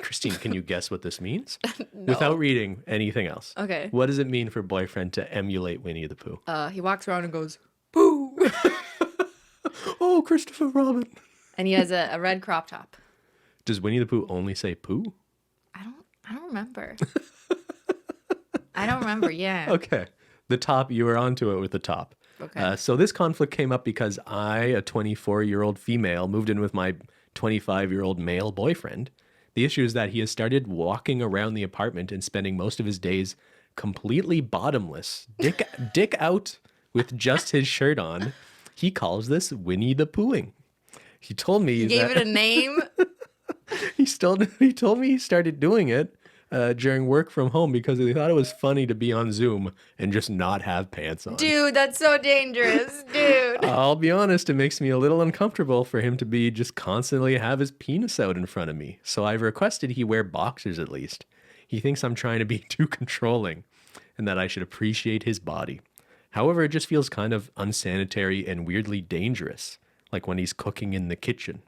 Speaker 1: Christine, can you guess what this means? Without reading anything else.
Speaker 2: Okay.
Speaker 1: What does it mean for boyfriend to emulate Winnie the Pooh?
Speaker 2: He walks around and goes, "Pooh,"
Speaker 1: Oh, Christopher Robin.
Speaker 2: and he has a red crop top.
Speaker 1: Does Winnie the Pooh only say poo?
Speaker 2: I don't remember. I don't remember. Yeah.
Speaker 1: Okay. The top, you were onto it with the top.
Speaker 2: Okay.
Speaker 1: So this conflict came up because I, a 24-year-old female, moved in with my 25-year-old male boyfriend. The issue is that he has started walking around the apartment and spending most of his days completely bottomless, dick out with just his shirt on. He calls this Winnie the Poohing. He told me
Speaker 2: He gave it a name.
Speaker 1: he told me he started doing it during work from home because he thought it was funny to be on Zoom and just not have pants on.
Speaker 2: Dude, that's so dangerous. Dude.
Speaker 1: I'll be honest, it makes me a little uncomfortable for him to be just constantly have his penis out in front of me. So I've requested he wear boxers at least. He thinks I'm trying to be too controlling and that I should appreciate his body. However, it just feels kind of unsanitary and weirdly dangerous, like when he's cooking in the kitchen.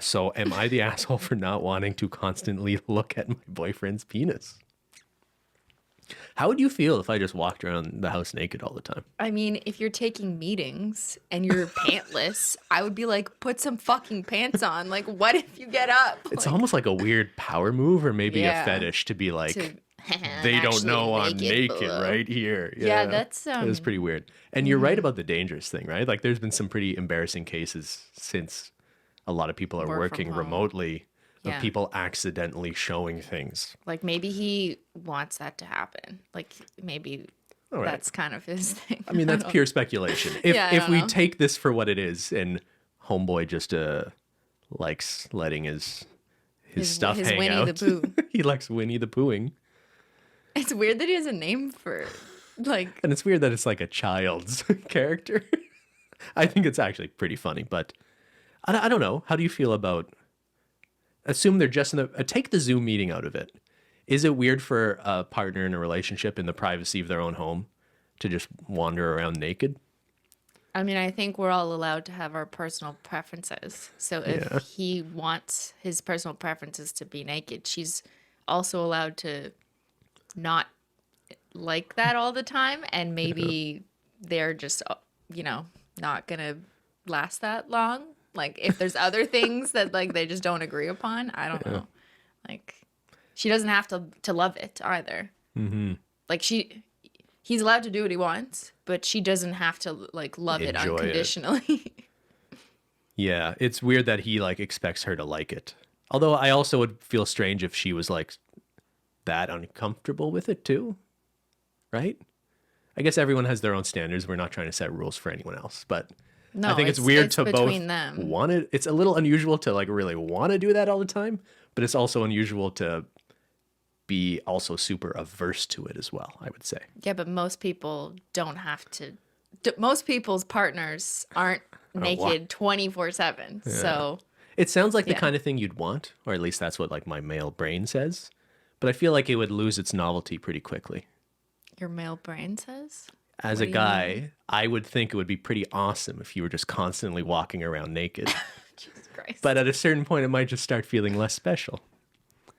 Speaker 1: So am I the asshole for not wanting to constantly look at my boyfriend's penis? How would you feel if I just walked around the house naked all the time?
Speaker 2: I mean, if you're taking meetings and you're pantless, I would be like, put some fucking pants on. Like, what if you get up?
Speaker 1: It's
Speaker 2: Like,
Speaker 1: almost like a weird power move or maybe
Speaker 2: Yeah.
Speaker 1: a fetish to be like,
Speaker 2: to-
Speaker 1: they don't
Speaker 2: actually
Speaker 1: know I'm naked
Speaker 2: below.
Speaker 1: right here.
Speaker 2: Yeah, that's
Speaker 1: It was pretty weird. And you're right about the dangerous thing, right? Like there's been some pretty embarrassing cases since a lot of people are
Speaker 2: Work from
Speaker 1: working
Speaker 2: home.
Speaker 1: remotely of
Speaker 2: Yeah.
Speaker 1: people accidentally showing things.
Speaker 2: Like maybe he wants that to happen. Like maybe
Speaker 1: All right.
Speaker 2: that's kind of his thing.
Speaker 1: I mean, that's
Speaker 2: don't-
Speaker 1: pure speculation. If
Speaker 2: Yeah, I
Speaker 1: if
Speaker 2: don't
Speaker 1: we
Speaker 2: know.
Speaker 1: take this for what it is and homeboy just likes letting his stuff
Speaker 2: his
Speaker 1: hang
Speaker 2: Winnie
Speaker 1: out.
Speaker 2: the Pooh.
Speaker 1: He likes Winnie the Poohing.
Speaker 2: It's weird that he has a name for like
Speaker 1: And it's weird that it's like a child's character. I think it's actually pretty funny, but I don't know. How do you feel about, assume they're just in the, take the Zoom meeting out of it. Is it weird for a partner in a relationship in the privacy of their own home to just wander around naked?
Speaker 2: I mean, I think we're all allowed to have our personal preferences. So if
Speaker 1: Yeah.
Speaker 2: he wants his personal preferences to be naked, she's also allowed to not like that all the time. And maybe they're just, not going to last that long. Like if there's other things that like they just don't agree upon, I don't know. Like she doesn't have to love it either. Mm-hmm. Like he's allowed to do what he wants, but she doesn't have to like love it
Speaker 1: Enjoy it.
Speaker 2: unconditionally.
Speaker 1: Yeah, it's weird that he like expects her to like it. Although I also would feel strange if she was like that uncomfortable with it too. Right? I guess everyone has their own standards. We're not trying to set rules for anyone else, but
Speaker 2: No,
Speaker 1: I think it's weird to both
Speaker 2: between them.
Speaker 1: want it. It's a little unusual to like really want to do that all the time, but it's also unusual to be also super averse to it as well, I would say.
Speaker 2: Yeah, but most people don't have to. Most people's partners aren't naked 24/7. So
Speaker 1: It sounds like the
Speaker 2: Yeah.
Speaker 1: kind of thing you'd want, or at least that's what like my male brain says. but I feel like it would lose its novelty pretty quickly.
Speaker 2: Your male brain says?
Speaker 1: As
Speaker 2: What
Speaker 1: a
Speaker 2: do you
Speaker 1: guy,
Speaker 2: mean?
Speaker 1: I would think it would be pretty awesome if you were just constantly walking around naked.
Speaker 2: Jesus Christ.
Speaker 1: But at a certain point, it might just start feeling less special.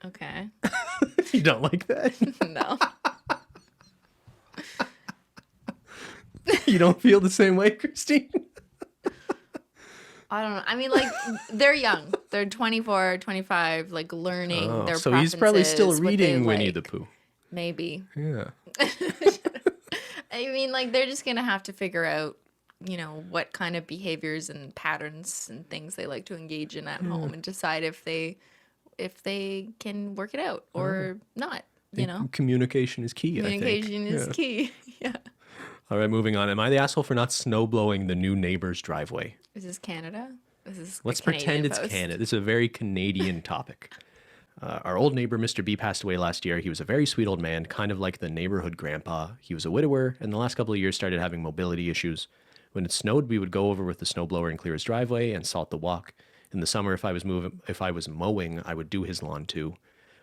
Speaker 2: Okay.
Speaker 1: You don't like that?
Speaker 2: No.
Speaker 1: You don't feel the same way, Christine?
Speaker 2: I don't know. I mean, like, they're young. They're 24, 25, like, learning
Speaker 1: Oh,
Speaker 2: their
Speaker 1: so he's probably still
Speaker 2: preferences, what
Speaker 1: reading
Speaker 2: they
Speaker 1: Winnie
Speaker 2: like.
Speaker 1: the Pooh.
Speaker 2: Maybe.
Speaker 1: Yeah.
Speaker 2: I mean, like, they're just going to have to figure out, what kind of behaviors and patterns and things they like to engage in at home and decide if they can work it out or not,
Speaker 1: Communication is key,
Speaker 2: Communication
Speaker 1: I think.
Speaker 2: is key. Yeah.
Speaker 1: All right, moving on. Am I the asshole for not snow blowing the new neighbor's driveway?
Speaker 2: Is this Canada? This is
Speaker 1: Let's
Speaker 2: a Canadian
Speaker 1: pretend it's
Speaker 2: post.
Speaker 1: Canada. This is a very Canadian topic. Our old neighbor, Mr. B, passed away last year. He was a very sweet old man, kind of like the neighborhood grandpa. He was a widower, and the last couple of years started having mobility issues. When it snowed, we would go over with the snowblower and clear his driveway and salt the walk. In the summer, if I was mowing, I would do his lawn too.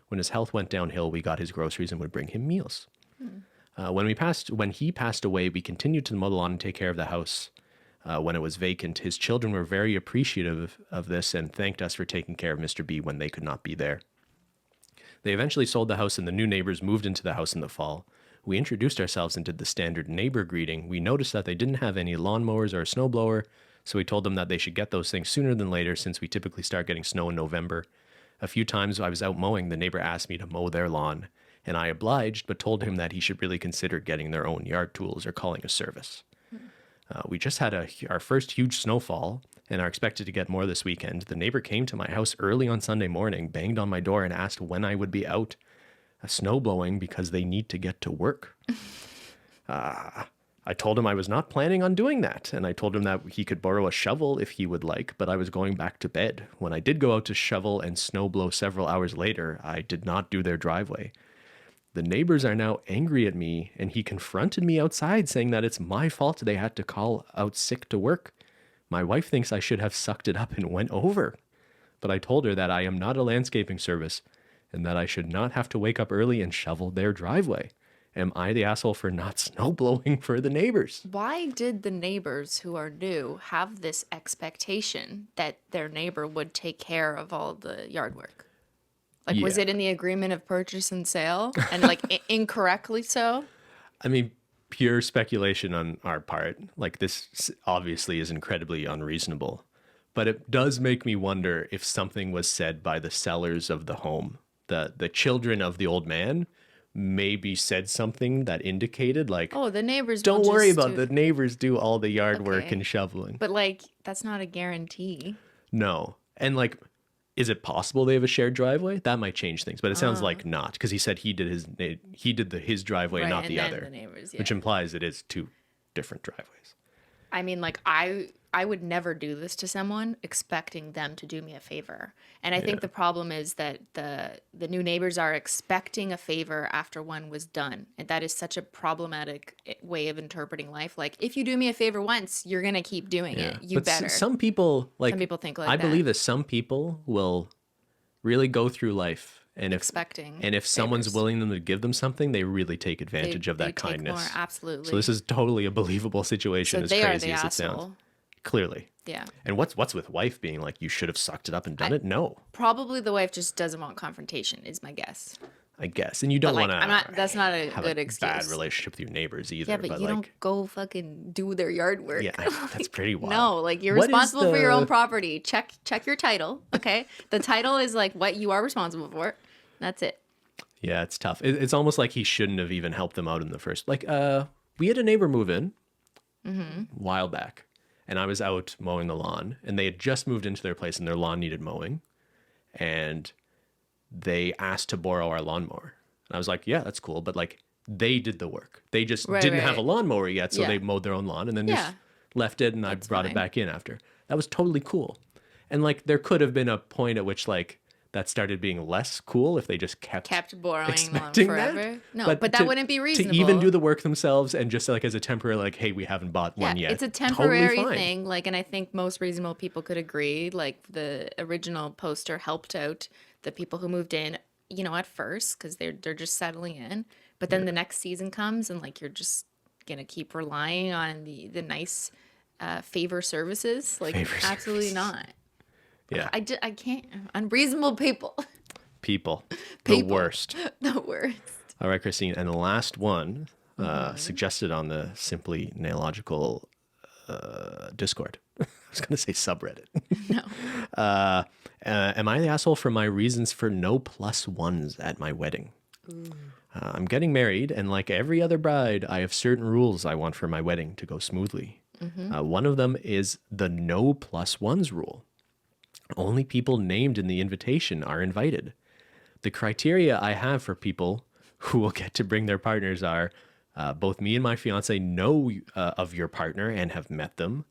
Speaker 1: When his health went downhill, we got his groceries and would bring him meals. When he passed away, we continued to mow the lawn and take care of the house. When it was vacant, his children were very appreciative of this and thanked us for taking care of Mr. B when they could not be there. They eventually sold the house and the new neighbors moved into the house in the fall. We introduced ourselves and did the standard neighbor greeting. We noticed that they didn't have any lawnmowers or a snowblower, so we told them that they should get those things sooner than later since we typically start getting snow in November. A few times I was out mowing, the neighbor asked me to mow their lawn, and I obliged, but told him that he should really consider getting their own yard tools or calling a service. We just had our first huge snowfall and are expected to get more this weekend. The neighbor came to my house early on Sunday morning, banged on my door, and asked when I would be out snow blowing because they need to get to work. I told him I was not planning on doing that, and I told him that he could borrow a shovel if he would like, but I was going back to bed. When I did go out to shovel and snow blow several hours later, I did not do their driveway. The neighbors are now angry at me, and he confronted me outside saying that it's my fault they had to call out sick to work. My wife thinks I should have sucked it up and went over. But I told her that I am not a landscaping service and that I should not have to wake up early and shovel their driveway. Am I the asshole for not snow blowing for the neighbors?
Speaker 2: Why did the neighbors who are new have this expectation that their neighbor would take care of all the yard work? Like, was
Speaker 1: Yeah.
Speaker 2: it in the agreement of purchase and sale? And, like, incorrectly so?
Speaker 1: I mean, pure speculation on our part. Like, this obviously is incredibly unreasonable. But it does make me wonder if something was said by the sellers of the home. The children of the old man maybe said something that indicated, like,
Speaker 2: Oh, the neighbors
Speaker 1: don't
Speaker 2: will
Speaker 1: worry
Speaker 2: just
Speaker 1: about the neighbors do all the yard work
Speaker 2: Okay.
Speaker 1: and shoveling.
Speaker 2: But, like, that's not a guarantee.
Speaker 1: No. And, like, is it possible they have a shared driveway? That might change things, but it sounds like not, because he said he did his driveway,
Speaker 2: Right,
Speaker 1: not
Speaker 2: and
Speaker 1: the
Speaker 2: then
Speaker 1: other,
Speaker 2: the neighbors,
Speaker 1: which
Speaker 2: yeah.
Speaker 1: implies it is two different driveways.
Speaker 2: I mean, like, I would never do this to someone expecting them to do me a favor. And I think the problem is that the new neighbors are expecting a favor after one was done. And that is such a problematic way of interpreting life. Like, if you do me a favor once, you're going to keep doing it. You
Speaker 1: But
Speaker 2: better.
Speaker 1: some people, like,
Speaker 2: Some people think like
Speaker 1: I
Speaker 2: that.
Speaker 1: believe that some people will really go through life, and
Speaker 2: Expecting
Speaker 1: if someone's
Speaker 2: favors.
Speaker 1: willing them to give them something, they really take advantage of
Speaker 2: They
Speaker 1: that
Speaker 2: take
Speaker 1: kindness.
Speaker 2: more, absolutely.
Speaker 1: So this is totally a believable situation,
Speaker 2: So
Speaker 1: as
Speaker 2: they are
Speaker 1: crazy
Speaker 2: the
Speaker 1: as it
Speaker 2: asshole.
Speaker 1: sounds. Clearly.
Speaker 2: Yeah.
Speaker 1: And what's with wife being like, you should have sucked it up and done it? No,
Speaker 2: Probably the wife just doesn't want confrontation, is my guess.
Speaker 1: I guess. And you don't
Speaker 2: But, like,
Speaker 1: want to.
Speaker 2: that's not a
Speaker 1: have
Speaker 2: good
Speaker 1: a
Speaker 2: excuse.
Speaker 1: bad relationship with your neighbors either.
Speaker 2: Yeah, but you don't go fucking do their yard work.
Speaker 1: Yeah, that's pretty wild.
Speaker 2: No, like, you're
Speaker 1: What is
Speaker 2: responsible for your
Speaker 1: the-
Speaker 2: own property. Check your title, okay? The title is like what you are responsible for. That's it.
Speaker 1: Yeah, it's tough. It's almost like he shouldn't have even helped them out in the first. Like, we had a neighbor move in a while back, and I was out mowing the lawn, and they had just moved into their place, and their lawn needed mowing, and they asked to borrow our lawnmower. And I was like, yeah, that's cool, but, like, they did the work. They just
Speaker 2: Right,
Speaker 1: didn't have
Speaker 2: right.
Speaker 1: a lawnmower yet, so
Speaker 2: Yeah.
Speaker 1: they mowed their own lawn, and then
Speaker 2: Yeah.
Speaker 1: just left it, and I
Speaker 2: That's
Speaker 1: brought
Speaker 2: fine.
Speaker 1: it back in after. That was totally cool. And, like, there could have been a point at which, like, that started being less cool if they just kept
Speaker 2: Borrowing them
Speaker 1: expecting
Speaker 2: forever.
Speaker 1: that.
Speaker 2: No, but that wouldn't be reasonable.
Speaker 1: To even do the work themselves and just, like, as a temporary, like, hey, we haven't bought one yet.
Speaker 2: It's a
Speaker 1: Totally
Speaker 2: temporary
Speaker 1: fine.
Speaker 2: thing. Like, and I think most reasonable people could agree. Like, the original poster helped out the people who moved in. at first because they're just settling in, but then the next season comes and like you're just gonna keep relying on the nice favor services. Like
Speaker 1: Favor
Speaker 2: absolutely
Speaker 1: services.
Speaker 2: not.
Speaker 1: Yeah.
Speaker 2: I can't. Unreasonable people.
Speaker 1: People. The
Speaker 2: People.
Speaker 1: worst.
Speaker 2: The worst.
Speaker 1: All right, Christine. And the last one suggested on the Simply Nailogical Discord. I was going to say subreddit.
Speaker 2: No.
Speaker 1: Am I the asshole for my reasons for no +1s at my wedding? I'm getting married, and like every other bride, I have certain rules I want for my wedding to go smoothly. One of them is the no +1s rule. Only people named in the invitation are invited. The criteria I have for people who will get to bring their partners are both me and my fiance know of your partner and have met them.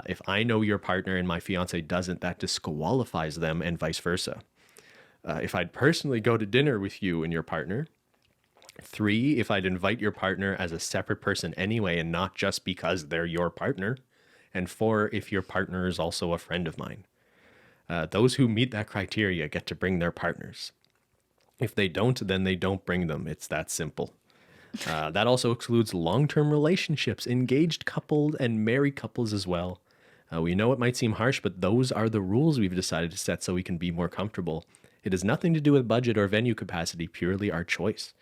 Speaker 1: If I know your partner and my fiance doesn't, that disqualifies them and vice versa. If I'd personally go to dinner with you and your partner. 3, if I'd invite your partner as a separate person anyway and not just because they're your partner. And 4, if your partner is also a friend of mine. Those who meet that criteria get to bring their partners. If they don't, then they don't bring them. It's that simple. That also excludes long-term relationships, engaged couples, and married couples as well. We know it might seem harsh, but those are the rules we've decided to set so we can be more comfortable. It has nothing to do with budget or venue capacity, purely our choice.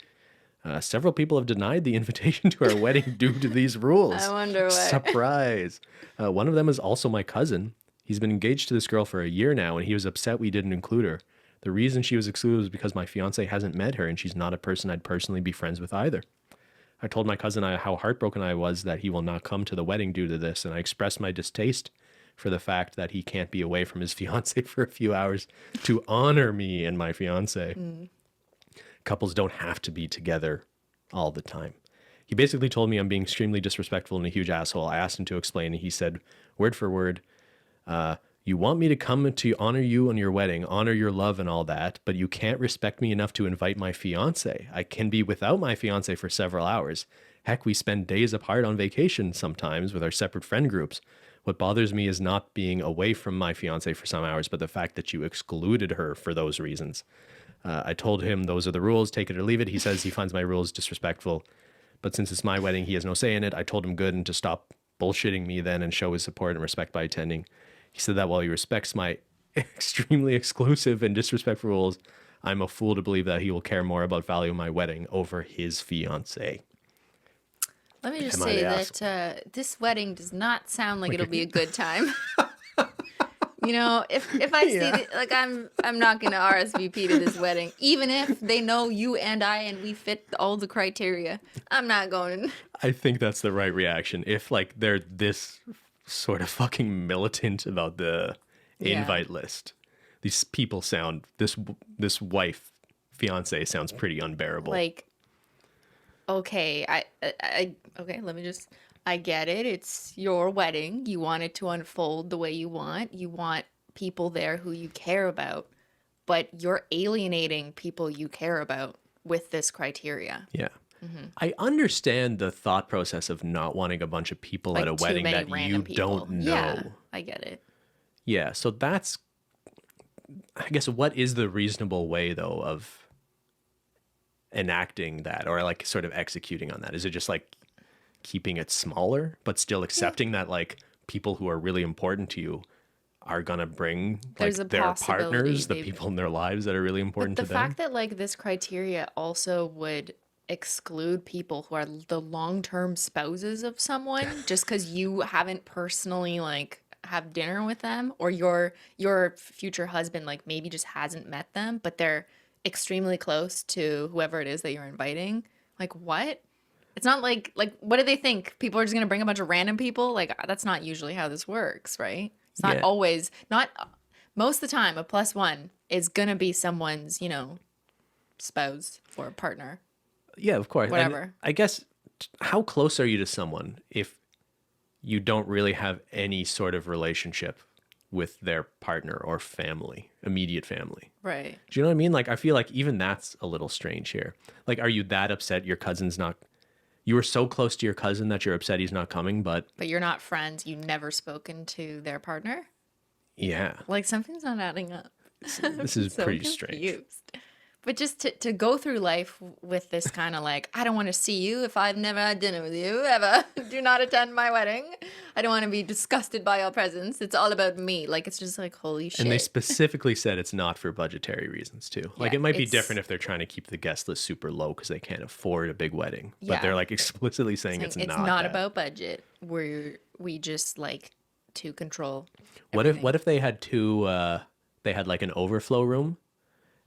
Speaker 1: Several people have denied the invitation to our wedding due to these rules.
Speaker 2: I wonder why.
Speaker 1: Surprise. One of them is also my cousin. He's been engaged to this girl for a year now, and he was upset we didn't include her. The reason she was excluded was because my fiance hasn't met her, and she's not a person I'd personally be friends with either. I told my cousin how heartbroken I was that he will not come to the wedding due to this, and I expressed my distaste for the fact that he can't be away from his fiance for a few hours to honor me and my fiance. Couples don't have to be together all the time. He basically told me I'm being extremely disrespectful and a huge asshole. I asked him to explain, and he said, word for word, you want me to come to honor you on your wedding, honor your love and all that, but you can't respect me enough to invite my fiance. I can be without my fiance for several hours. Heck, we spend days apart on vacation sometimes with our separate friend groups. What bothers me is not being away from my fiance for some hours, but the fact that you excluded her for those reasons. I told him those are the rules, take it or leave it. He says he finds my rules disrespectful, but since it's my wedding, he has no say in it. I told him good and to stop bullshitting me then and show his support and respect by attending. He said that while he respects my extremely exclusive and disrespectful rules, I'm a fool to believe that he will care more about valuing my wedding over his fiance.
Speaker 2: Let me just say that this wedding does not sound like it'll be a good time. If I see like I'm not gonna RSVP to this wedding, even if they know you and I and we fit all the criteria. I'm not going.
Speaker 1: I think that's the right reaction. If like they're this sort of fucking militant about the invite list, these people sound this wife fiance sounds pretty unbearable.
Speaker 2: Like, okay, let me just. I get it. It's your wedding. You want it to unfold the way you want. You want people there who you care about, but you're alienating people you care about with this criteria.
Speaker 1: Yeah. I understand the thought process of not wanting a bunch of people
Speaker 2: Like
Speaker 1: at a
Speaker 2: too
Speaker 1: wedding
Speaker 2: many
Speaker 1: that you
Speaker 2: random people.
Speaker 1: don't know.
Speaker 2: Yeah, I get it.
Speaker 1: Yeah. So that's, I guess, what is the reasonable way though of enacting that or like sort of executing on that? Is it just like keeping it smaller, but still accepting that like people who are really important to you are gonna bring like their partners, the people in their lives that are really important to them?
Speaker 2: The fact that like this criteria also would exclude people who are the long-term spouses of someone just because you haven't personally like have dinner with them, or your future husband like maybe just hasn't met them, but they're extremely close to whoever it is that you're inviting. Like what? It's not like what do they think? People are just going to bring a bunch of random people? Like that's not usually how this works, right? It's not always, not most of the time a +1 is going to be someone's, spouse or partner.
Speaker 1: Yeah, of course.
Speaker 2: Whatever.
Speaker 1: And I guess how close are you to someone if you don't really have any sort of relationship with their partner or family, immediate family?
Speaker 2: Right.
Speaker 1: Do you know what I mean? Like I feel like even that's a little strange here. Like are you that upset your cousin's not, you were so close to your cousin that you're upset he's not coming, but
Speaker 2: you're not friends. You've never spoken to their partner.
Speaker 1: Yeah.
Speaker 2: Like something's not adding up.
Speaker 1: This is
Speaker 2: so
Speaker 1: pretty strange.
Speaker 2: Confused. But just to go through life with this kind of like, I don't want to see you if I've never had dinner with you ever. Do not attend my wedding. I don't want to be disgusted by your presence. It's all about me. Like, it's just like, holy shit.
Speaker 1: And they specifically said it's not for budgetary reasons too. Like,
Speaker 2: Yeah,
Speaker 1: it might be
Speaker 2: it's-
Speaker 1: different if they're trying to keep the guest list super low because they can't afford a big wedding. But
Speaker 2: Yeah.
Speaker 1: they're like explicitly saying it's not that.
Speaker 2: about budget. We just like to control.
Speaker 1: What
Speaker 2: everything.
Speaker 1: if they had they had like an overflow room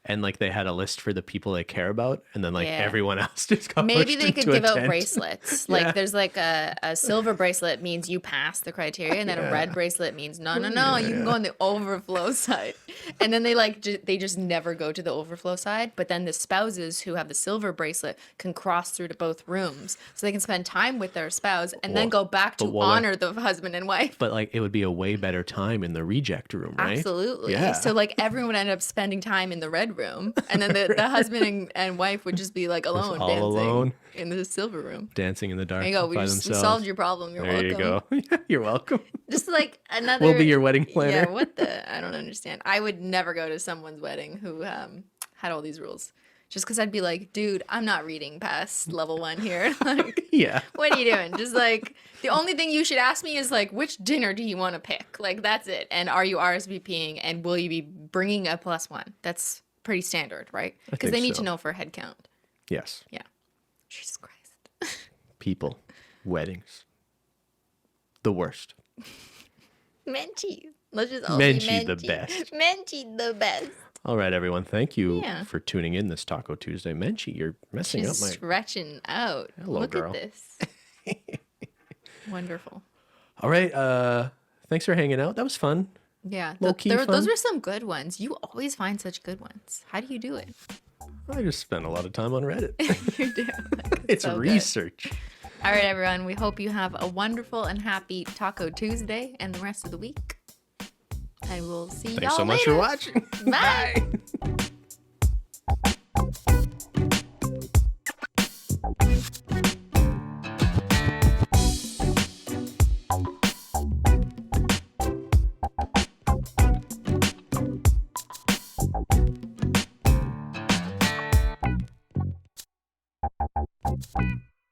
Speaker 1: and like they had a list for the people they care about and then like
Speaker 2: Yeah.
Speaker 1: everyone else just got
Speaker 2: Maybe
Speaker 1: pushed
Speaker 2: they could
Speaker 1: into a
Speaker 2: give out
Speaker 1: tent.
Speaker 2: bracelets.
Speaker 1: Yeah.
Speaker 2: Like there's like a silver bracelet means you pass the criteria, and then a red bracelet means no, you can go on the overflow side. And then they like they just never go to the overflow side. But then the spouses who have the silver bracelet can cross through to both rooms, so they can spend time with their spouse and then go back to honor the husband and wife.
Speaker 1: But like it would be a way better time in the reject room, right?
Speaker 2: Absolutely.
Speaker 1: Yeah.
Speaker 2: So like everyone ended up spending time in the red room, and then the husband and wife would just be like alone,
Speaker 1: all
Speaker 2: dancing
Speaker 1: alone.
Speaker 2: in the silver room.
Speaker 1: Dancing in the dark
Speaker 2: There you go.
Speaker 1: by
Speaker 2: We
Speaker 1: themselves.
Speaker 2: solved your problem. You're
Speaker 1: there
Speaker 2: welcome.
Speaker 1: you go. You're welcome.
Speaker 2: Just like another.
Speaker 1: We'll be your wedding planner.
Speaker 2: Yeah. What the? I don't understand. I would never go to someone's wedding who had all these rules. Just because I'd be like, dude, I'm not reading past level 1 here. Like,
Speaker 1: Yeah.
Speaker 2: what are you doing? Just like, the only thing you should ask me is like, which dinner do you want to pick? Like, that's it. And are you RSVPing? And will you be bringing a +1? That's pretty standard, right? Because they
Speaker 1: think
Speaker 2: need
Speaker 1: so.
Speaker 2: to know for head count.
Speaker 1: Yes.
Speaker 2: Yeah. Jesus Christ.
Speaker 1: People. Weddings. The worst.
Speaker 2: Menchie. Let's just all be
Speaker 1: Menchie the best.
Speaker 2: Menchie the best.
Speaker 1: All right, everyone. Thank you
Speaker 2: Yeah.
Speaker 1: for tuning in this Taco Tuesday. Menchie, you're messing
Speaker 2: She's
Speaker 1: up my...
Speaker 2: stretching out.
Speaker 1: Hello,
Speaker 2: Look
Speaker 1: girl.
Speaker 2: at this. Wonderful.
Speaker 1: All right. Thanks for hanging out. That was fun.
Speaker 2: Yeah.
Speaker 1: Low-key
Speaker 2: Those
Speaker 1: fun.
Speaker 2: were some good ones. You always find such good ones. How do you do it?
Speaker 1: I just spent a lot of time on Reddit.
Speaker 2: You do.
Speaker 1: It's
Speaker 2: so good.
Speaker 1: research.
Speaker 2: All right, everyone. We hope you have a wonderful and happy Taco Tuesday and the rest of the week. And we'll see y'all
Speaker 1: Thanks so much for watching.
Speaker 2: Bye.
Speaker 1: Bye.